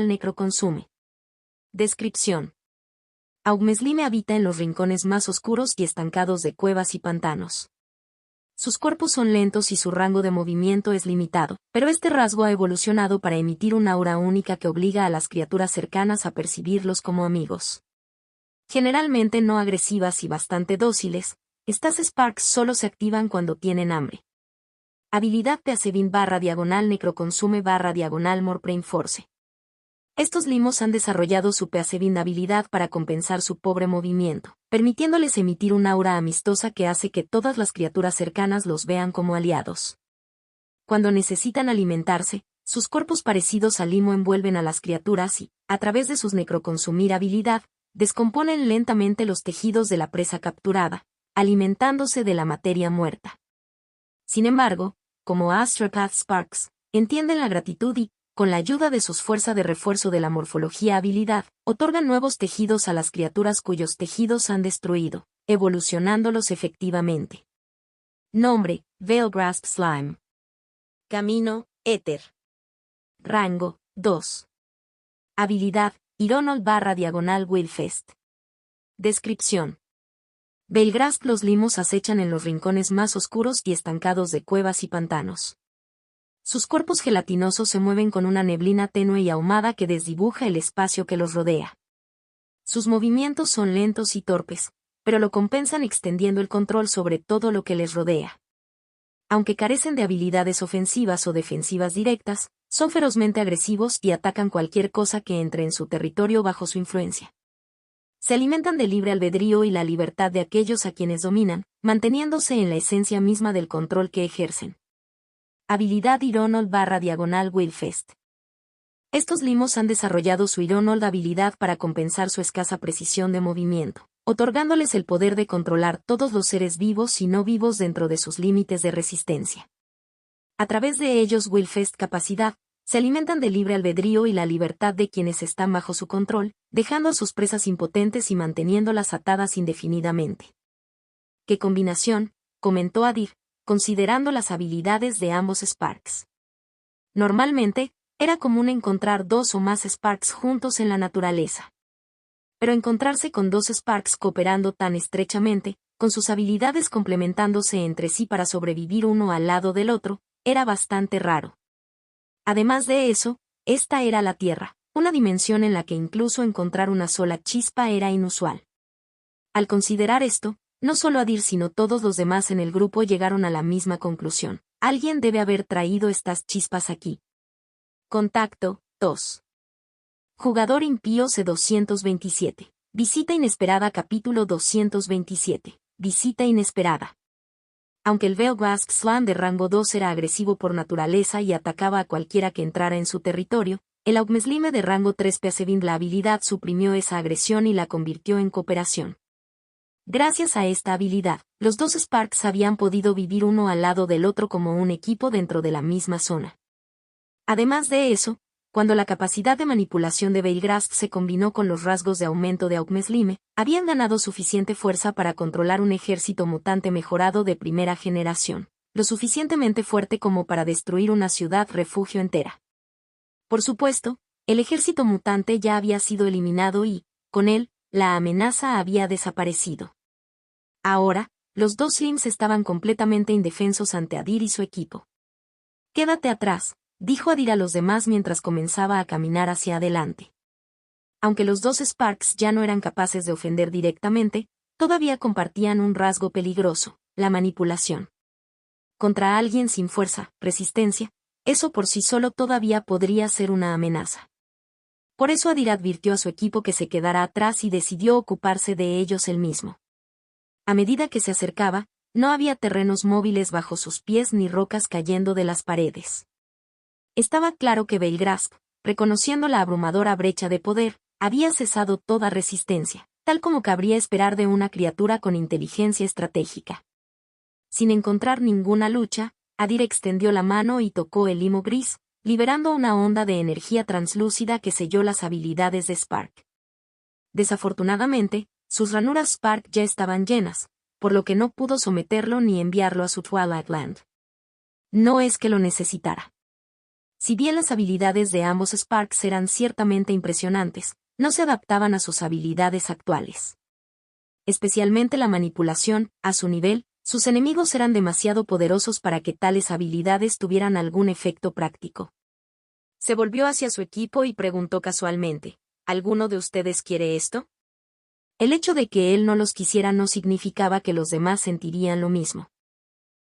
Necroconsume. Descripción. Aukmeslime habita en los rincones más oscuros y estancados de cuevas y pantanos. Sus cuerpos son lentos y su rango de movimiento es limitado, pero este rasgo ha evolucionado para emitir una aura única que obliga a las criaturas cercanas a percibirlos como amigos. Generalmente no agresivas y bastante dóciles, estas Sparks solo se activan cuando tienen hambre. Habilidad Peacevin /Necroconsume /Morpreinforce. Estos limos han desarrollado su Peacevin habilidad para compensar su pobre movimiento, permitiéndoles emitir una aura amistosa que hace que todas las criaturas cercanas los vean como aliados. Cuando necesitan alimentarse, sus cuerpos parecidos al limo envuelven a las criaturas y, a través de sus necroconsumir habilidad, descomponen lentamente los tejidos de la presa capturada, alimentándose de la materia muerta. Sin embargo, como Astropath Sparks, entienden la gratitud y, con la ayuda de sus fuerzas de refuerzo de la morfología habilidad, otorgan nuevos tejidos a las criaturas cuyos tejidos han destruido, evolucionándolos efectivamente. Nombre, Veilgrasp Slime. Camino, Éter. Rango, 2. Habilidad, Ironol /Willfest. Descripción. Veilgrasp los limos acechan en los rincones más oscuros y estancados de cuevas y pantanos. Sus cuerpos gelatinosos se mueven con una neblina tenue y ahumada que desdibuja el espacio que los rodea. Sus movimientos son lentos y torpes, pero lo compensan extendiendo el control sobre todo lo que les rodea. Aunque carecen de habilidades ofensivas o defensivas directas, son ferozmente agresivos y atacan cualquier cosa que entre en su territorio bajo su influencia. Se alimentan del libre albedrío y la libertad de aquellos a quienes dominan, manteniéndose en la esencia misma del control que ejercen. Habilidad Ironold/Wilfest. Estos limos han desarrollado su Ironold habilidad para compensar su escasa precisión de movimiento, otorgándoles el poder de controlar todos los seres vivos y no vivos dentro de sus límites de resistencia. A través de ellos Wilfest capacidad, se alimentan del libre albedrío y la libertad de quienes están bajo su control, dejando a sus presas impotentes y manteniéndolas atadas indefinidamente. ¡Qué combinación!, comentó Adir, considerando las habilidades de ambos Sparks. Normalmente, era común encontrar dos o más Sparks juntos en la naturaleza. Pero encontrarse con dos Sparks cooperando tan estrechamente, con sus habilidades complementándose entre sí para sobrevivir uno al lado del otro, era bastante raro. Además de eso, esta era la Tierra, una dimensión en la que incluso encontrar una sola chispa era inusual. Al considerar esto, no solo Adir sino todos los demás en el grupo llegaron a la misma conclusión: alguien debe haber traído estas chispas aquí. Contacto 2. Jugador impío C227. Visita inesperada. Capítulo 227. Visita inesperada. Aunque el Veilgrasp Slan de rango 2 era agresivo por naturaleza y atacaba a cualquiera que entrara en su territorio, el Augmeslime de rango 3 Peacewind la habilidad suprimió esa agresión y la convirtió en cooperación. Gracias a esta habilidad, los dos Sparks habían podido vivir uno al lado del otro como un equipo dentro de la misma zona. Además de eso, cuando la capacidad de manipulación de Veilgrasp se combinó con los rasgos de aumento de Augmeslime, habían ganado suficiente fuerza para controlar un ejército mutante mejorado de primera generación, lo suficientemente fuerte como para destruir una ciudad refugio entera. Por supuesto, el ejército mutante ya había sido eliminado y, con él, la amenaza había desaparecido. Ahora, los dos Slims estaban completamente indefensos ante Adir y su equipo. «Quédate atrás», dijo Adir a los demás mientras comenzaba a caminar hacia adelante. Aunque los dos Sparks ya no eran capaces de ofender directamente, todavía compartían un rasgo peligroso: la manipulación. Contra alguien sin fuerza, resistencia, eso por sí solo todavía podría ser una amenaza. Por eso Adir advirtió a su equipo que se quedara atrás y decidió ocuparse de ellos él mismo. A medida que se acercaba, no había terrenos móviles bajo sus pies ni rocas cayendo de las paredes. Estaba claro que Veilgrasp, reconociendo la abrumadora brecha de poder, había cesado toda resistencia, tal como cabría esperar de una criatura con inteligencia estratégica. Sin encontrar ninguna lucha, Adir extendió la mano y tocó el limo gris, liberando una onda de energía translúcida que selló las habilidades de Spark. Desafortunadamente, sus ranuras Spark ya estaban llenas, por lo que no pudo someterlo ni enviarlo a su Twilight Land. No es que lo necesitara. Si bien las habilidades de ambos Sparks eran ciertamente impresionantes, no se adaptaban a sus habilidades actuales. Especialmente la manipulación, a su nivel, sus enemigos eran demasiado poderosos para que tales habilidades tuvieran algún efecto práctico. Se volvió hacia su equipo y preguntó casualmente: ¿alguno de ustedes quiere esto? El hecho de que él no los quisiera no significaba que los demás sentirían lo mismo.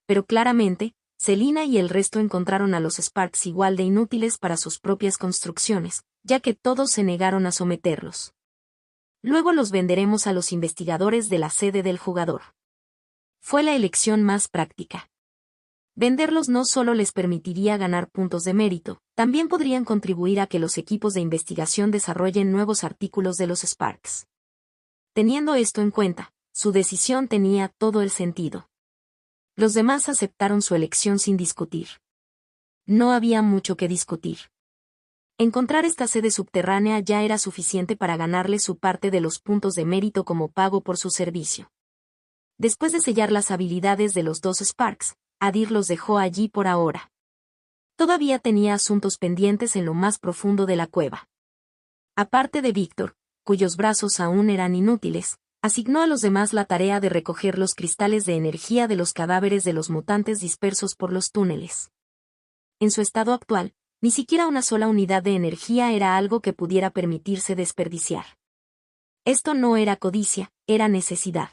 Pero claramente, Selina y el resto encontraron a los Sparks igual de inútiles para sus propias construcciones, ya que todos se negaron a someterlos. Luego los venderemos a los investigadores de la sede del jugador. Fue la elección más práctica. Venderlos no solo les permitiría ganar puntos de mérito, también podrían contribuir a que los equipos de investigación desarrollen nuevos artículos de los Sparks. Teniendo esto en cuenta, su decisión tenía todo el sentido. Los demás aceptaron su elección sin discutir. No había mucho que discutir. Encontrar esta sede subterránea ya era suficiente para ganarle su parte de los puntos de mérito como pago por su servicio. Después de sellar las habilidades de los dos Sparks, Adir los dejó allí por ahora. Todavía tenía asuntos pendientes en lo más profundo de la cueva. Aparte de Víctor, cuyos brazos aún eran inútiles, asignó a los demás la tarea de recoger los cristales de energía de los cadáveres de los mutantes dispersos por los túneles. En su estado actual, ni siquiera una sola unidad de energía era algo que pudiera permitirse desperdiciar. Esto no era codicia, era necesidad.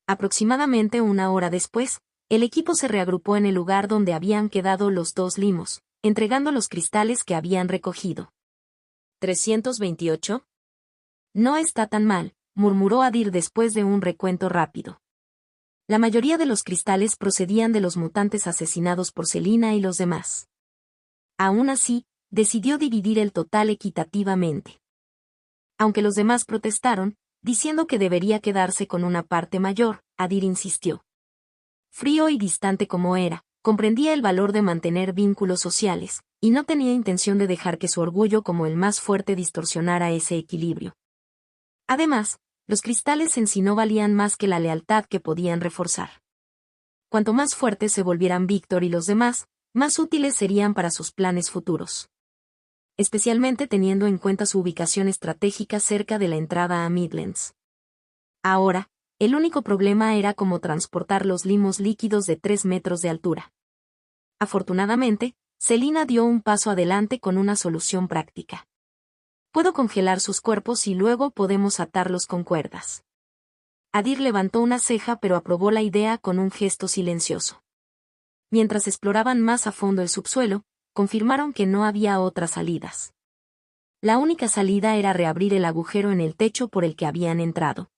Aproximadamente una hora después, el equipo se reagrupó en el lugar donde habían quedado los dos limos, entregando los cristales que habían recogido. ¿328? No está tan mal, murmuró Adir después de un recuento rápido. La mayoría de los cristales procedían de los mutantes asesinados por Selina y los demás. Aún así, decidió dividir el total equitativamente. Aunque los demás protestaron, diciendo que debería quedarse con una parte mayor, Adir insistió. Frío y distante como era, comprendía el valor de mantener vínculos sociales, y no tenía intención de dejar que su orgullo como el más fuerte distorsionara ese equilibrio. Además, los cristales en sí no valían más que la lealtad que podían reforzar. Cuanto más fuertes se volvieran Víctor y los demás, más útiles serían para sus planes futuros. Especialmente teniendo en cuenta su ubicación estratégica cerca de la entrada a Midlands. Ahora, el único problema era cómo transportar los limos líquidos de 3 metros de altura. Afortunadamente, Selina dio un paso adelante con una solución práctica. Puedo congelar sus cuerpos y luego podemos atarlos con cuerdas. Adir levantó una ceja pero aprobó la idea con un gesto silencioso. Mientras exploraban más a fondo el subsuelo, confirmaron que no había otras salidas. La única salida era reabrir el agujero en el techo por el que habían entrado.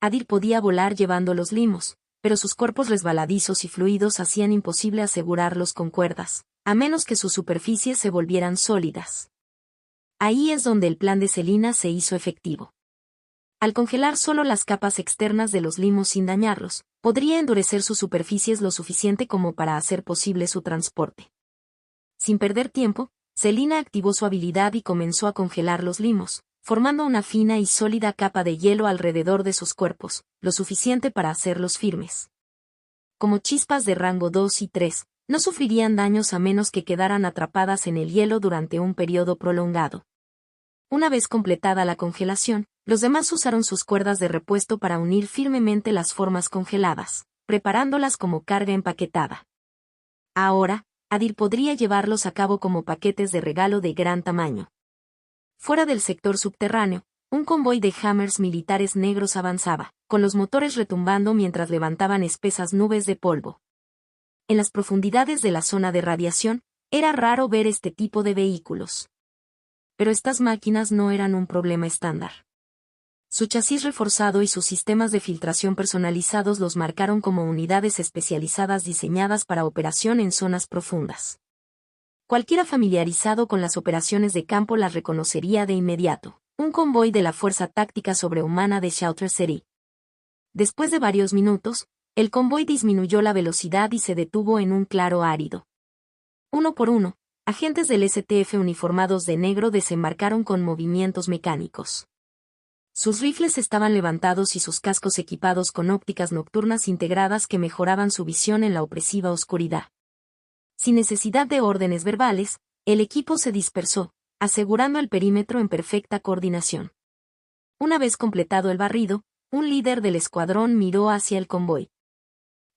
Adir podía volar llevando los limos, pero sus cuerpos resbaladizos y fluidos hacían imposible asegurarlos con cuerdas, a menos que sus superficies se volvieran sólidas. Ahí es donde el plan de Selina se hizo efectivo. Al congelar solo las capas externas de los limos sin dañarlos, podría endurecer sus superficies lo suficiente como para hacer posible su transporte. Sin perder tiempo, Selina activó su habilidad y comenzó a congelar los limos, formando una fina y sólida capa de hielo alrededor de sus cuerpos, lo suficiente para hacerlos firmes. Como chispas de rango 2 y 3, no sufrirían daños a menos que quedaran atrapadas en el hielo durante un periodo prolongado. Una vez completada la congelación, los demás usaron sus cuerdas de repuesto para unir firmemente las formas congeladas, preparándolas como carga empaquetada. Ahora, Adir podría llevarlos a cabo como paquetes de regalo de gran tamaño. Fuera del sector subterráneo, un convoy de Hammers militares negros avanzaba, con los motores retumbando mientras levantaban espesas nubes de polvo. En las profundidades de la zona de radiación, era raro ver este tipo de vehículos. Pero estas máquinas no eran un problema estándar. Su chasis reforzado y sus sistemas de filtración personalizados los marcaron como unidades especializadas diseñadas para operación en zonas profundas. Cualquiera familiarizado con las operaciones de campo las reconocería de inmediato. Un convoy de la Fuerza Táctica Sobrehumana de Shelter City. Después de varios minutos, el convoy disminuyó la velocidad y se detuvo en un claro árido. Uno por uno, agentes del STF uniformados de negro desembarcaron con movimientos mecánicos. Sus rifles estaban levantados y sus cascos equipados con ópticas nocturnas integradas que mejoraban su visión en la opresiva oscuridad. Sin necesidad de órdenes verbales, el equipo se dispersó, asegurando el perímetro en perfecta coordinación. Una vez completado el barrido, un líder del escuadrón miró hacia el convoy.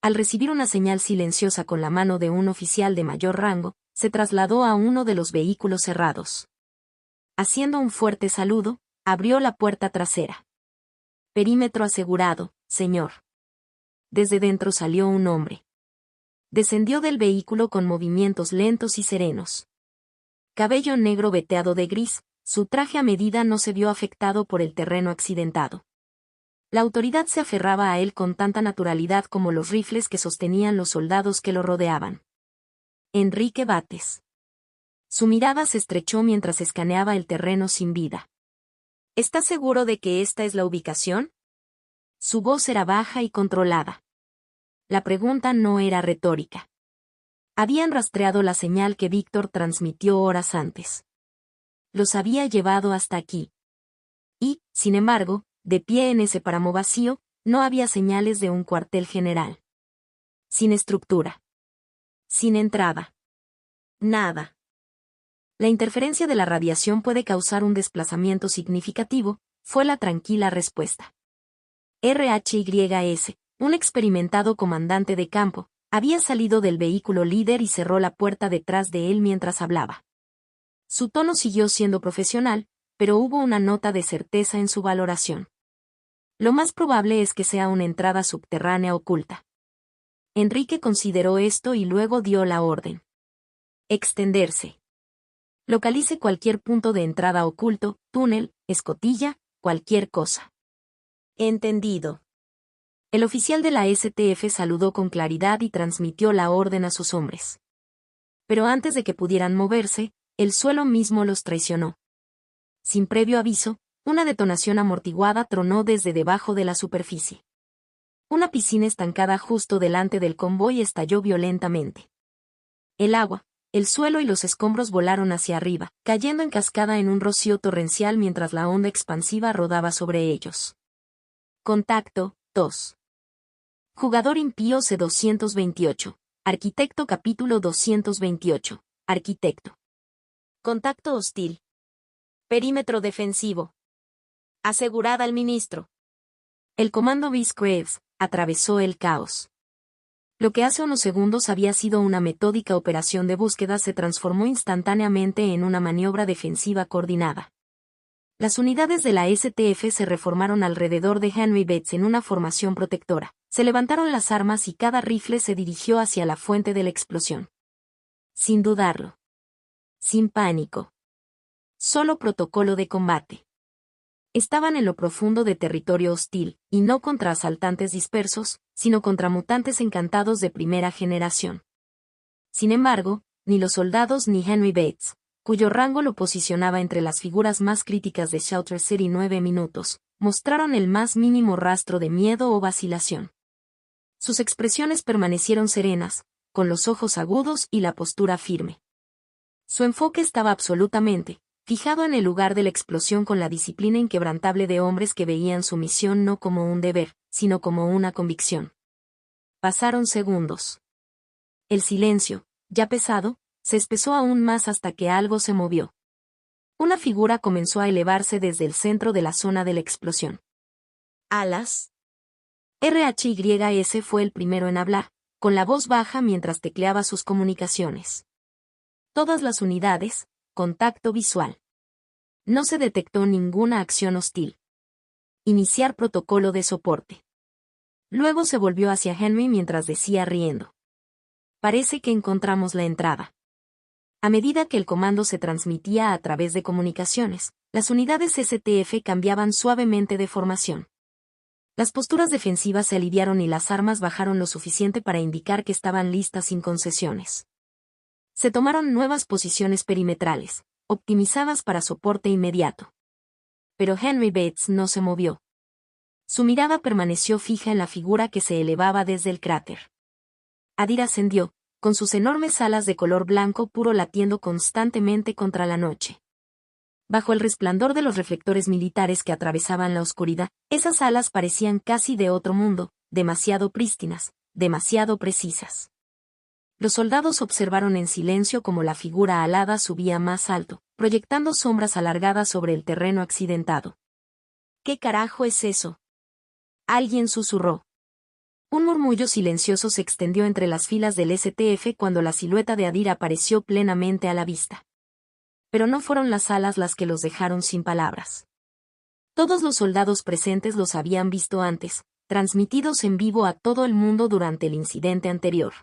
Al recibir una señal silenciosa con la mano de un oficial de mayor rango, se trasladó a uno de los vehículos cerrados. Haciendo un fuerte saludo, abrió la puerta trasera. Perímetro asegurado, señor. Desde dentro salió un hombre. Descendió del vehículo con movimientos lentos y serenos. Cabello negro veteado de gris, su traje a medida no se vio afectado por el terreno accidentado. La autoridad se aferraba a él con tanta naturalidad como los rifles que sostenían los soldados que lo rodeaban. Enrique Bates. Su mirada se estrechó mientras escaneaba el terreno sin vida. ¿Estás seguro de que esta es la ubicación? Su voz era baja y controlada. La pregunta no era retórica. Habían rastreado la señal que Víctor transmitió horas antes. Los había llevado hasta aquí. Y, sin embargo, de pie en ese páramo vacío, no había señales de un cuartel general. Sin estructura. Sin entrada. Nada. La interferencia de la radiación puede causar un desplazamiento significativo, fue la tranquila respuesta. RHYS, un experimentado comandante de campo, había salido del vehículo líder y cerró la puerta detrás de él mientras hablaba. Su tono siguió siendo profesional, pero hubo una nota de certeza en su valoración. Lo más probable es que sea una entrada subterránea oculta. Enrique consideró esto y luego dio la orden. Extenderse. Localice cualquier punto de entrada oculto, túnel, escotilla, cualquier cosa. Entendido. El oficial de la STF saludó con claridad y transmitió la orden a sus hombres. Pero antes de que pudieran moverse, el suelo mismo los traicionó. Sin previo aviso, una detonación amortiguada tronó desde debajo de la superficie. Una piscina estancada justo delante del convoy estalló violentamente. El agua, el suelo y los escombros volaron hacia arriba, cayendo en cascada en un rocío torrencial mientras la onda expansiva rodaba sobre ellos. Contacto 2. Jugador impío C228. Arquitecto capítulo 228. Arquitecto. Contacto hostil. Perímetro defensivo. Asegurad al ministro. El comando Viscreves atravesó el caos. Lo que hace unos segundos había sido una metódica operación de búsqueda se transformó instantáneamente en una maniobra defensiva coordinada. Las unidades de la STF se reformaron alrededor de Henry Bates en una formación protectora. Se levantaron las armas y cada rifle se dirigió hacia la fuente de la explosión. Sin dudarlo. Sin pánico. Solo protocolo de combate. Estaban en lo profundo de territorio hostil, y no contra asaltantes dispersos, sino contra mutantes encantados de primera generación. Sin embargo, ni los soldados ni Henry Bates, cuyo rango lo posicionaba entre las figuras más críticas de Shelter City 9 minutos, mostraron el más mínimo rastro de miedo o vacilación. Sus expresiones permanecieron serenas, con los ojos agudos y la postura firme. Su enfoque estaba absolutamente fijado en el lugar de la explosión con la disciplina inquebrantable de hombres que veían su misión no como un deber, sino como una convicción. Pasaron segundos. El silencio, ya pesado, se espesó aún más hasta que algo se movió. Una figura comenzó a elevarse desde el centro de la zona de la explosión. ¿Alas? RHYS fue el primero en hablar, con la voz baja mientras tecleaba sus comunicaciones. Todas las unidades, contacto visual. No se detectó ninguna acción hostil. Iniciar protocolo de soporte. Luego se volvió hacia Henry mientras decía riendo. Parece que encontramos la entrada. A medida que el comando se transmitía a través de comunicaciones, las unidades STF cambiaban suavemente de formación. Las posturas defensivas se aliviaron y las armas bajaron lo suficiente para indicar que estaban listas sin concesiones. Se tomaron nuevas posiciones perimetrales, optimizadas para soporte inmediato. Pero Henry Bates no se movió. Su mirada permaneció fija en la figura que se elevaba desde el cráter. Adir ascendió, con sus enormes alas de color blanco puro latiendo constantemente contra la noche. Bajo el resplandor de los reflectores militares que atravesaban la oscuridad, esas alas parecían casi de otro mundo, demasiado prístinas, demasiado precisas. Los soldados observaron en silencio como la figura alada subía más alto, proyectando sombras alargadas sobre el terreno accidentado. ¿Qué carajo es eso? Alguien susurró. Un murmullo silencioso se extendió entre las filas del STF cuando la silueta de Adir apareció plenamente a la vista. Pero no fueron las alas las que los dejaron sin palabras. Todos los soldados presentes los habían visto antes, transmitidos en vivo a todo el mundo durante el incidente anterior.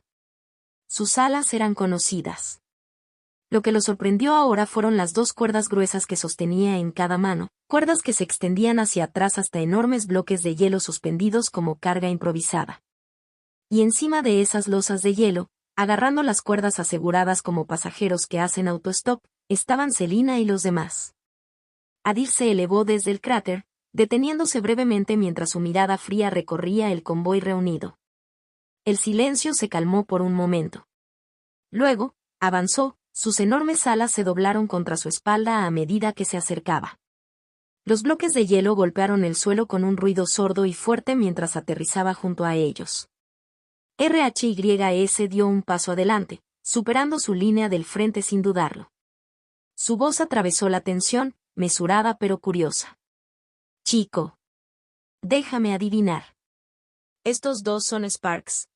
Sus alas eran conocidas. Lo que los sorprendió ahora fueron las dos cuerdas gruesas que sostenía en cada mano, cuerdas que se extendían hacia atrás hasta enormes bloques de hielo suspendidos como carga improvisada. Y encima de esas losas de hielo, agarrando las cuerdas aseguradas como pasajeros que hacen autostop, estaban Selina y los demás. Adir se elevó desde el cráter, deteniéndose brevemente mientras su mirada fría recorría el convoy reunido. El silencio se calmó por un momento. Luego, avanzó, sus enormes alas se doblaron contra su espalda a medida que se acercaba. Los bloques de hielo golpearon el suelo con un ruido sordo y fuerte mientras aterrizaba junto a ellos. RHYS dio un paso adelante, superando su línea del frente sin dudarlo. Su voz atravesó la tensión, mesurada pero curiosa. Chico. Déjame adivinar. Estos dos son Sparks.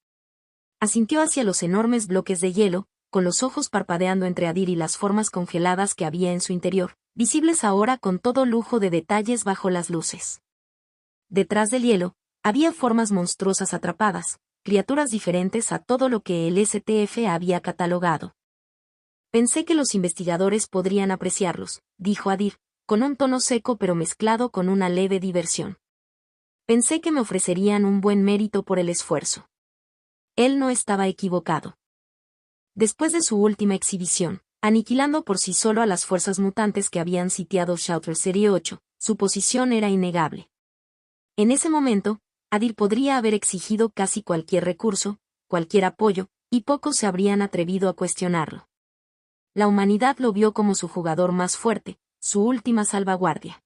Asintió hacia los enormes bloques de hielo, con los ojos parpadeando entre Adir y las formas congeladas que había en su interior, visibles ahora con todo lujo de detalles bajo las luces. Detrás del hielo, había formas monstruosas atrapadas, criaturas diferentes a todo lo que el STF había catalogado. Pensé que los investigadores podrían apreciarlos, dijo Adir, con un tono seco pero mezclado con una leve diversión. Pensé que me ofrecerían un buen mérito por el esfuerzo. Él no estaba equivocado. Después de su última exhibición, aniquilando por sí solo a las fuerzas mutantes que habían sitiado Shelter Serie 8, su posición era innegable. En ese momento, Adir podría haber exigido casi cualquier recurso, cualquier apoyo, y pocos se habrían atrevido a cuestionarlo. La humanidad lo vio como su jugador más fuerte, su última salvaguardia.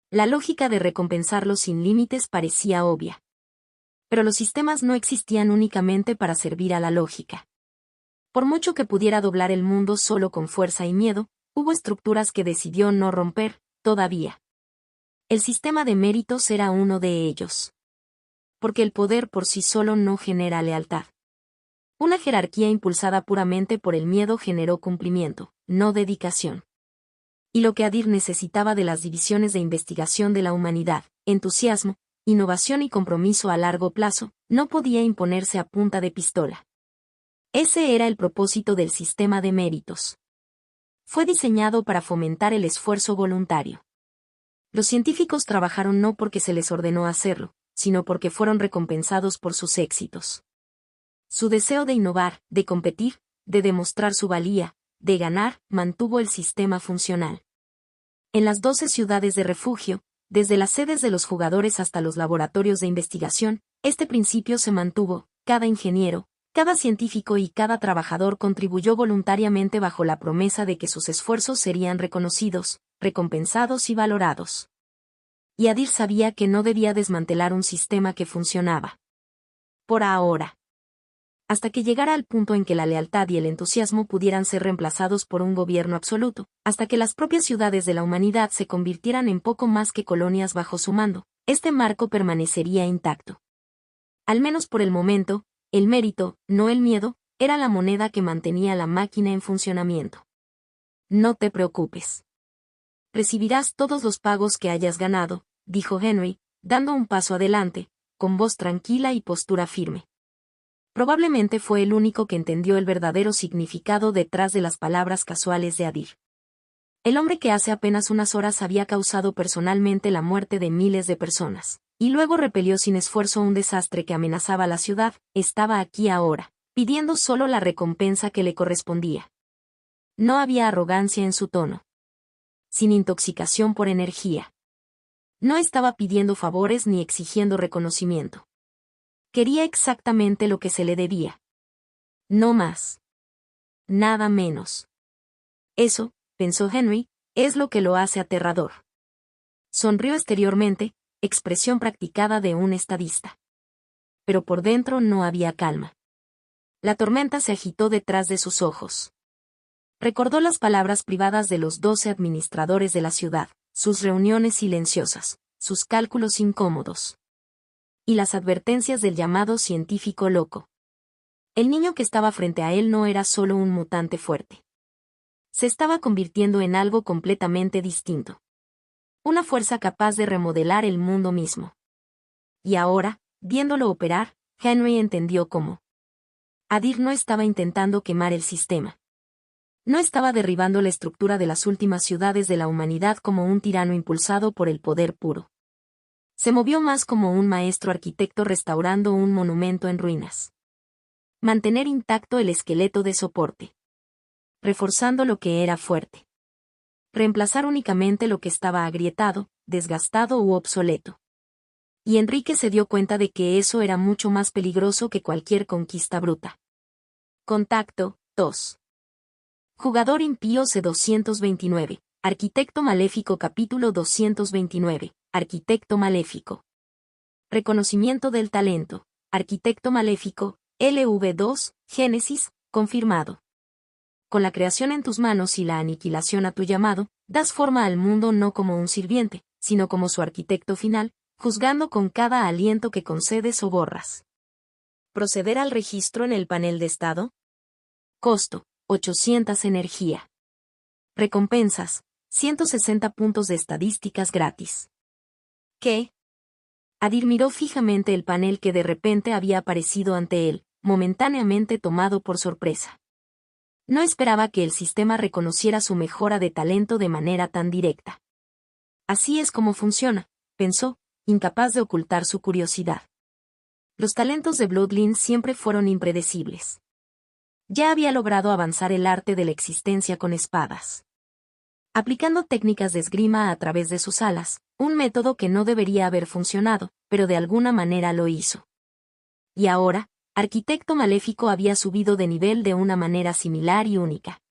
La lógica de recompensarlo sin límites parecía obvia. Pero los sistemas no existían únicamente para servir a la lógica. Por mucho que pudiera doblar el mundo solo con fuerza y miedo, hubo estructuras que decidió no romper, todavía. El sistema de méritos era uno de ellos. Porque el poder por sí solo no genera lealtad. Una jerarquía impulsada puramente por el miedo generó cumplimiento, no dedicación. Y lo que Adir necesitaba de las divisiones de investigación de la humanidad, entusiasmo, innovación y compromiso a largo plazo, no podía imponerse a punta de pistola. Ese era el propósito del sistema de méritos. Fue diseñado para fomentar el esfuerzo voluntario. Los científicos trabajaron no porque se les ordenó hacerlo, sino porque fueron recompensados por sus éxitos. Su deseo de innovar, de competir, de demostrar su valía, de ganar, mantuvo el sistema funcional. En las 12 ciudades de refugio, desde las sedes de los jugadores hasta los laboratorios de investigación, este principio se mantuvo. Cada ingeniero, cada científico y cada trabajador contribuyó voluntariamente bajo la promesa de que sus esfuerzos serían reconocidos, recompensados y valorados. Y Adir sabía que no debía desmantelar un sistema que funcionaba. Por ahora. Hasta que llegara al punto en que la lealtad y el entusiasmo pudieran ser reemplazados por un gobierno absoluto, hasta que las propias ciudades de la humanidad se convirtieran en poco más que colonias bajo su mando, este marco permanecería intacto. Al menos por el momento, el mérito, no el miedo, era la moneda que mantenía la máquina en funcionamiento. No te preocupes. Recibirás todos los pagos que hayas ganado, dijo Henry, dando un paso adelante, con voz tranquila y postura firme. Probablemente fue el único que entendió el verdadero significado detrás de las palabras casuales de Adir. El hombre que hace apenas unas horas había causado personalmente la muerte de miles de personas, y luego repelió sin esfuerzo un desastre que amenazaba la ciudad, estaba aquí ahora, pidiendo solo la recompensa que le correspondía. No había arrogancia en su tono. Sin intoxicación por energía. No estaba pidiendo favores ni exigiendo reconocimiento. Quería exactamente lo que se le debía. No más. Nada menos. Eso, pensó Henry, es lo que lo hace aterrador. Sonrió exteriormente, expresión practicada de un estadista. Pero por dentro no había calma. La tormenta se agitó detrás de sus ojos. Recordó las palabras privadas de los 12 administradores de la ciudad, sus reuniones silenciosas, sus cálculos incómodos. Y las advertencias del llamado científico loco. El niño que estaba frente a él no era solo un mutante fuerte. Se estaba convirtiendo en algo completamente distinto. Una fuerza capaz de remodelar el mundo mismo. Y ahora, viéndolo operar, Henry entendió cómo. Adir no estaba intentando quemar el sistema. No estaba derribando la estructura de las últimas ciudades de la humanidad como un tirano impulsado por el poder puro. Se movió más como un maestro arquitecto restaurando un monumento en ruinas. Mantener intacto el esqueleto de soporte. Reforzando lo que era fuerte. Reemplazar únicamente lo que estaba agrietado, desgastado u obsoleto. Y Enrique se dio cuenta de que eso era mucho más peligroso que cualquier conquista bruta. Contacto, 2. Jugador impío C229, Arquitecto Maléfico capítulo 229, Arquitecto Maléfico. Reconocimiento del talento, Arquitecto Maléfico, LV2, Génesis, confirmado. Con la creación en tus manos y la aniquilación a tu llamado, das forma al mundo no como un sirviente, sino como su arquitecto final, juzgando con cada aliento que concedes o borras. ¿Proceder al registro en el panel de estado? Costo, 800 energía. Recompensas, 160 puntos de estadísticas gratis. ¿Qué? Adir miró fijamente el panel que de repente había aparecido ante él, momentáneamente tomado por sorpresa. No esperaba que el sistema reconociera su mejora de talento de manera tan directa. Así es como funciona, pensó, incapaz de ocultar su curiosidad. Los talentos de Bloodline siempre fueron impredecibles. Ya había logrado avanzar el arte de la existencia con espadas, aplicando técnicas de esgrima a través de sus alas, un método que no debería haber funcionado, pero de alguna manera lo hizo. Y ahora, Arquitecto Maléfico había subido de nivel de una manera similar y única.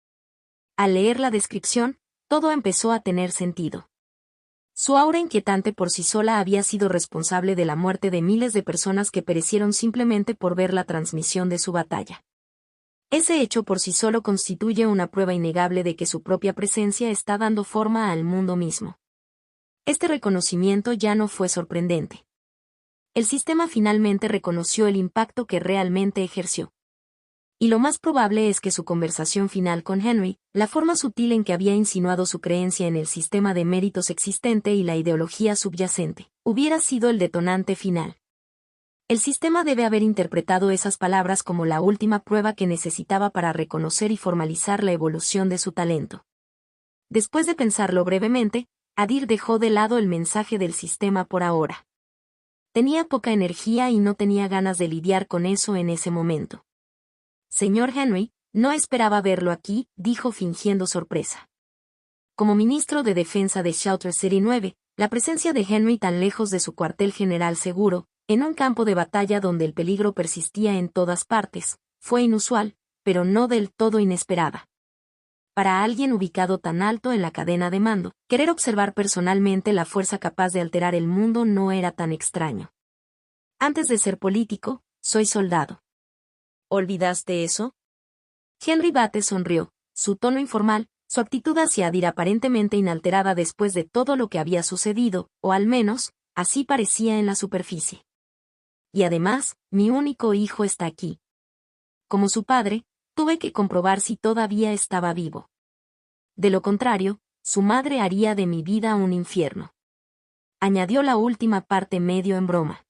Al leer la descripción, todo empezó a tener sentido. Su aura inquietante por sí sola había sido responsable de la muerte de miles de personas que perecieron simplemente por ver la transmisión de su batalla. Ese hecho por sí solo constituye una prueba innegable de que su propia presencia está dando forma al mundo mismo. Este reconocimiento ya no fue sorprendente. El sistema finalmente reconoció el impacto que realmente ejerció. Y lo más probable es que su conversación final con Henry, la forma sutil en que había insinuado su creencia en el sistema de méritos existente y la ideología subyacente, hubiera sido el detonante final. El sistema debe haber interpretado esas palabras como la última prueba que necesitaba para reconocer y formalizar la evolución de su talento. Después de pensarlo brevemente, Adir dejó de lado el mensaje del sistema por ahora. Tenía poca energía y no tenía ganas de lidiar con eso en ese momento. Señor Henry, no esperaba verlo aquí, dijo fingiendo sorpresa. Como ministro de Defensa de Shelter City 9, la presencia de Henry tan lejos de su cuartel general seguro, en un campo de batalla donde el peligro persistía en todas partes, fue inusual, pero no del todo inesperada. Para alguien ubicado tan alto en la cadena de mando, querer observar personalmente la fuerza capaz de alterar el mundo no era tan extraño. Antes de ser político, soy soldado. ¿Olvidaste eso? Henry Bates sonrió, su tono informal, su actitud hacia Adir aparentemente inalterada después de todo lo que había sucedido, o al menos, así parecía en la superficie. Y además, mi único hijo está aquí. Como su padre, tuve que comprobar si todavía estaba vivo. De lo contrario, su madre haría de mi vida un infierno. Añadió la última parte medio en broma.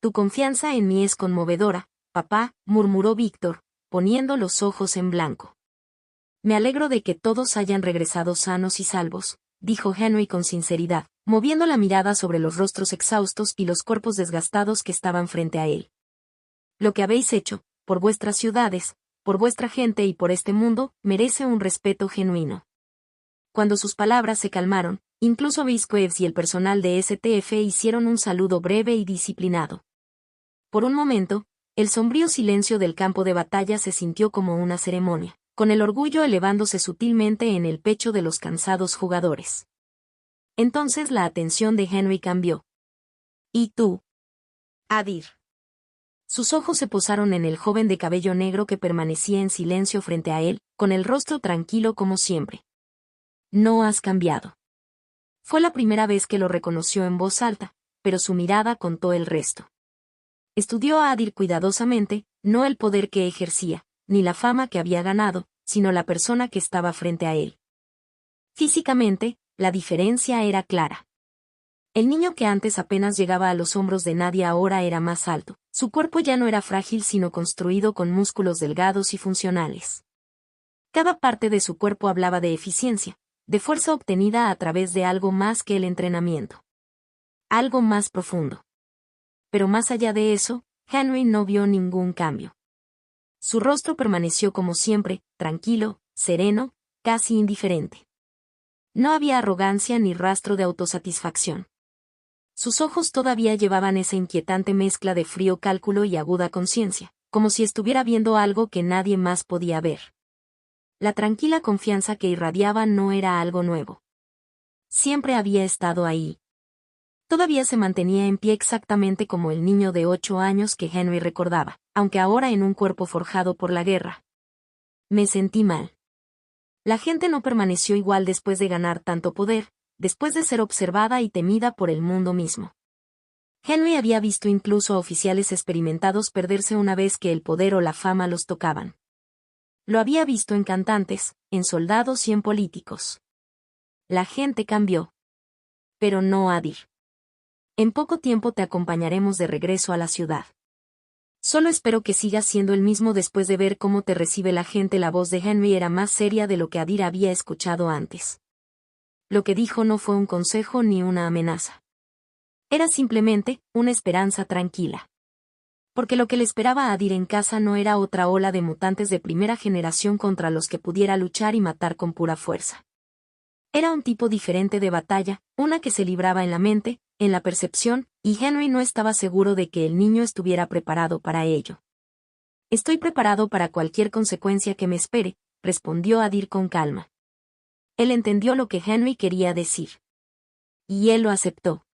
Tu confianza en mí es conmovedora, papá, murmuró Víctor, poniendo los ojos en blanco. Me alegro de que todos hayan regresado sanos y salvos, dijo Henry con sinceridad, moviendo la mirada sobre los rostros exhaustos y los cuerpos desgastados que estaban frente a él. Lo que habéis hecho, por vuestras ciudades, por vuestra gente y por este mundo, merece un respeto genuino. Cuando sus palabras se calmaron, incluso Viscoeves y el personal de STF hicieron un saludo breve y disciplinado. Por un momento, el sombrío silencio del campo de batalla se sintió como una ceremonia, con el orgullo elevándose sutilmente en el pecho de los cansados jugadores. Entonces la atención de Henry cambió. ¿Y tú? Adir. Sus ojos se posaron en el joven de cabello negro que permanecía en silencio frente a él, con el rostro tranquilo como siempre. No has cambiado. Fue la primera vez que lo reconoció en voz alta, pero su mirada contó el resto. Estudió a Adir cuidadosamente, no el poder que ejercía, ni la fama que había ganado, sino la persona que estaba frente a él. Físicamente, la diferencia era clara. El niño que antes apenas llegaba a los hombros de nadie ahora era más alto, su cuerpo ya no era frágil sino construido con músculos delgados y funcionales. Cada parte de su cuerpo hablaba de eficiencia, de fuerza obtenida a través de algo más que el entrenamiento. Algo más profundo. Pero más allá de eso, Henry no vio ningún cambio. Su rostro permaneció como siempre, tranquilo, sereno, casi indiferente. No había arrogancia ni rastro de autosatisfacción. Sus ojos todavía llevaban esa inquietante mezcla de frío cálculo y aguda conciencia, como si estuviera viendo algo que nadie más podía ver. La tranquila confianza que irradiaba no era algo nuevo. Siempre había estado ahí. Todavía se mantenía en pie exactamente como el niño de 8 años que Henry recordaba, aunque ahora en un cuerpo forjado por la guerra. Me sentí mal. La gente no permaneció igual después de ganar tanto poder, después de ser observada y temida por el mundo mismo. Henry había visto incluso a oficiales experimentados perderse una vez que el poder o la fama los tocaban. Lo había visto en cantantes, en soldados y en políticos. La gente cambió. Pero no Adir. En poco tiempo te acompañaremos de regreso a la ciudad. Solo espero que sigas siendo el mismo después de ver cómo te recibe la gente. La voz de Henry era más seria de lo que Adir había escuchado antes. Lo que dijo no fue un consejo ni una amenaza. Era simplemente una esperanza tranquila. Porque lo que le esperaba a Adir en casa no era otra ola de mutantes de primera generación contra los que pudiera luchar y matar con pura fuerza. Era un tipo diferente de batalla, una que se libraba en la mente, en la percepción, y Henry no estaba seguro de que el niño estuviera preparado para ello. Estoy preparado para cualquier consecuencia que me espere, respondió Adir con calma. Él entendió lo que Henry quería decir. Y él lo aceptó.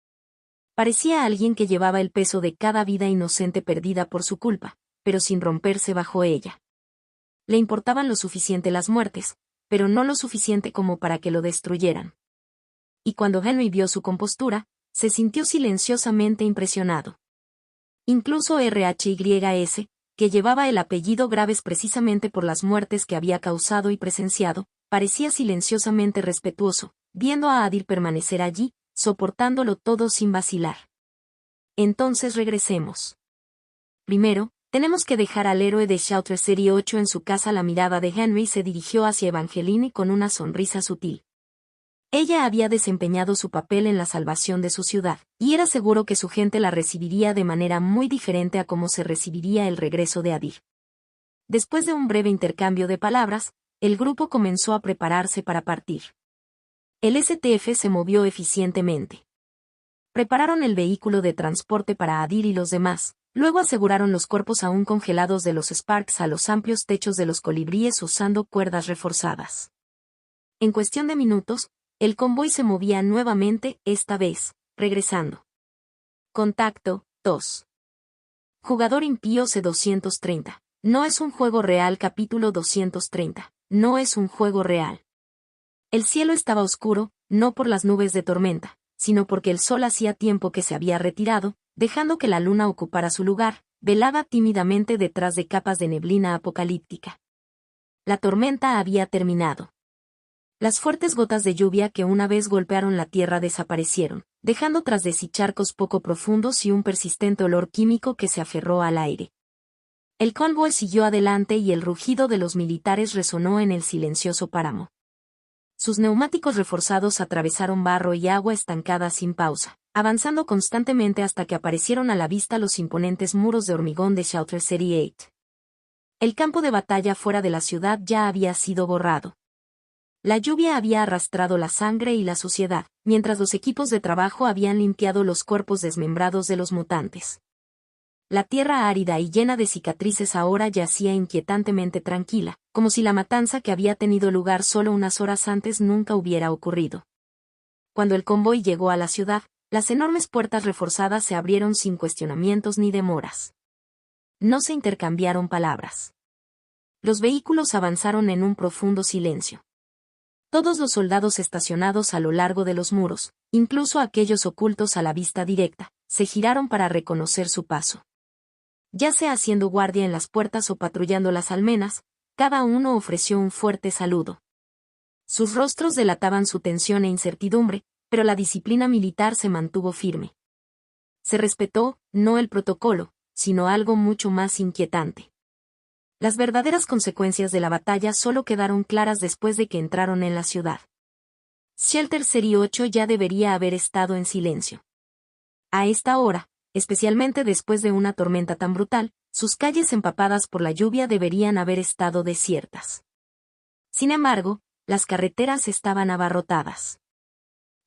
Parecía alguien que llevaba el peso de cada vida inocente perdida por su culpa, pero sin romperse bajo ella. Le importaban lo suficiente las muertes, pero no lo suficiente como para que lo destruyeran. Y cuando Henry vio su compostura, se sintió silenciosamente impresionado. Incluso RHYS, que llevaba el apellido Graves precisamente por las muertes que había causado y presenciado, parecía silenciosamente respetuoso, viendo a Adir permanecer allí, soportándolo todo sin vacilar. Entonces regresemos. Primero, tenemos que dejar al héroe de Shaughter Serie 8 en su casa. La mirada de Henry se dirigió hacia Evangeline con una sonrisa sutil. Ella había desempeñado su papel en la salvación de su ciudad, y era seguro que su gente la recibiría de manera muy diferente a cómo se recibiría el regreso de Adir. Después de un breve intercambio de palabras, el grupo comenzó a prepararse para partir. El STF se movió eficientemente. Prepararon el vehículo de transporte para Adir y los demás, luego aseguraron los cuerpos aún congelados de los Sparks a los amplios techos de los colibríes usando cuerdas reforzadas. En cuestión de minutos, el convoy se movía nuevamente, esta vez, regresando. Contacto, 2. Jugador impío C230. No es un juego real. Capítulo 230. No es un juego real. El cielo estaba oscuro, no por las nubes de tormenta, sino porque el sol hacía tiempo que se había retirado, dejando que la luna ocupara su lugar, velada tímidamente detrás de capas de neblina apocalíptica. La tormenta había terminado. Las fuertes gotas de lluvia que una vez golpearon la tierra desaparecieron, dejando tras de sí charcos poco profundos y un persistente olor químico que se aferró al aire. El convoy siguió adelante y el rugido de los militares resonó en el silencioso páramo. Sus neumáticos reforzados atravesaron barro y agua estancada sin pausa, avanzando constantemente hasta que aparecieron a la vista los imponentes muros de hormigón de Shaughter Serie 8. El campo de batalla fuera de la ciudad ya había sido borrado. La lluvia había arrastrado la sangre y la suciedad, mientras los equipos de trabajo habían limpiado los cuerpos desmembrados de los mutantes. La tierra árida y llena de cicatrices ahora yacía inquietantemente tranquila, como si la matanza que había tenido lugar solo unas horas antes nunca hubiera ocurrido. Cuando el convoy llegó a la ciudad, las enormes puertas reforzadas se abrieron sin cuestionamientos ni demoras. No se intercambiaron palabras. Los vehículos avanzaron en un profundo silencio. Todos los soldados estacionados a lo largo de los muros, incluso aquellos ocultos a la vista directa, se giraron para reconocer su paso. Ya sea haciendo guardia en las puertas o patrullando las almenas, cada uno ofreció un fuerte saludo. Sus rostros delataban su tensión e incertidumbre, pero la disciplina militar se mantuvo firme. Se respetó, no el protocolo, sino algo mucho más inquietante. Las verdaderas consecuencias de la batalla solo quedaron claras después de que entraron en la ciudad. Shaughter Serie 8 ya debería haber estado en silencio. A esta hora, especialmente después de una tormenta tan brutal, sus calles empapadas por la lluvia deberían haber estado desiertas. Sin embargo, las carreteras estaban abarrotadas.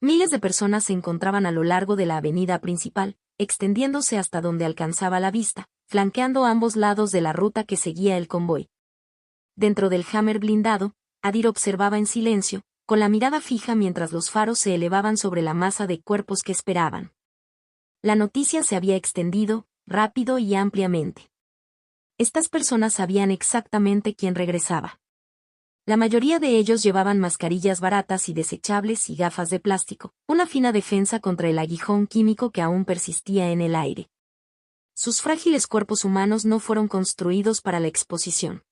Miles de personas se encontraban a lo largo de la avenida principal, extendiéndose hasta donde alcanzaba la vista, flanqueando ambos lados de la ruta que seguía el convoy. Dentro del Hammer blindado, Adir observaba en silencio, con la mirada fija mientras los faros se elevaban sobre la masa de cuerpos que esperaban. La noticia se había extendido, rápido y ampliamente. Estas personas sabían exactamente quién regresaba. La mayoría de ellos llevaban mascarillas baratas y desechables y gafas de plástico, una fina defensa contra el aguijón químico que aún persistía en el aire. Sus frágiles cuerpos humanos no fueron construidos para la exposición.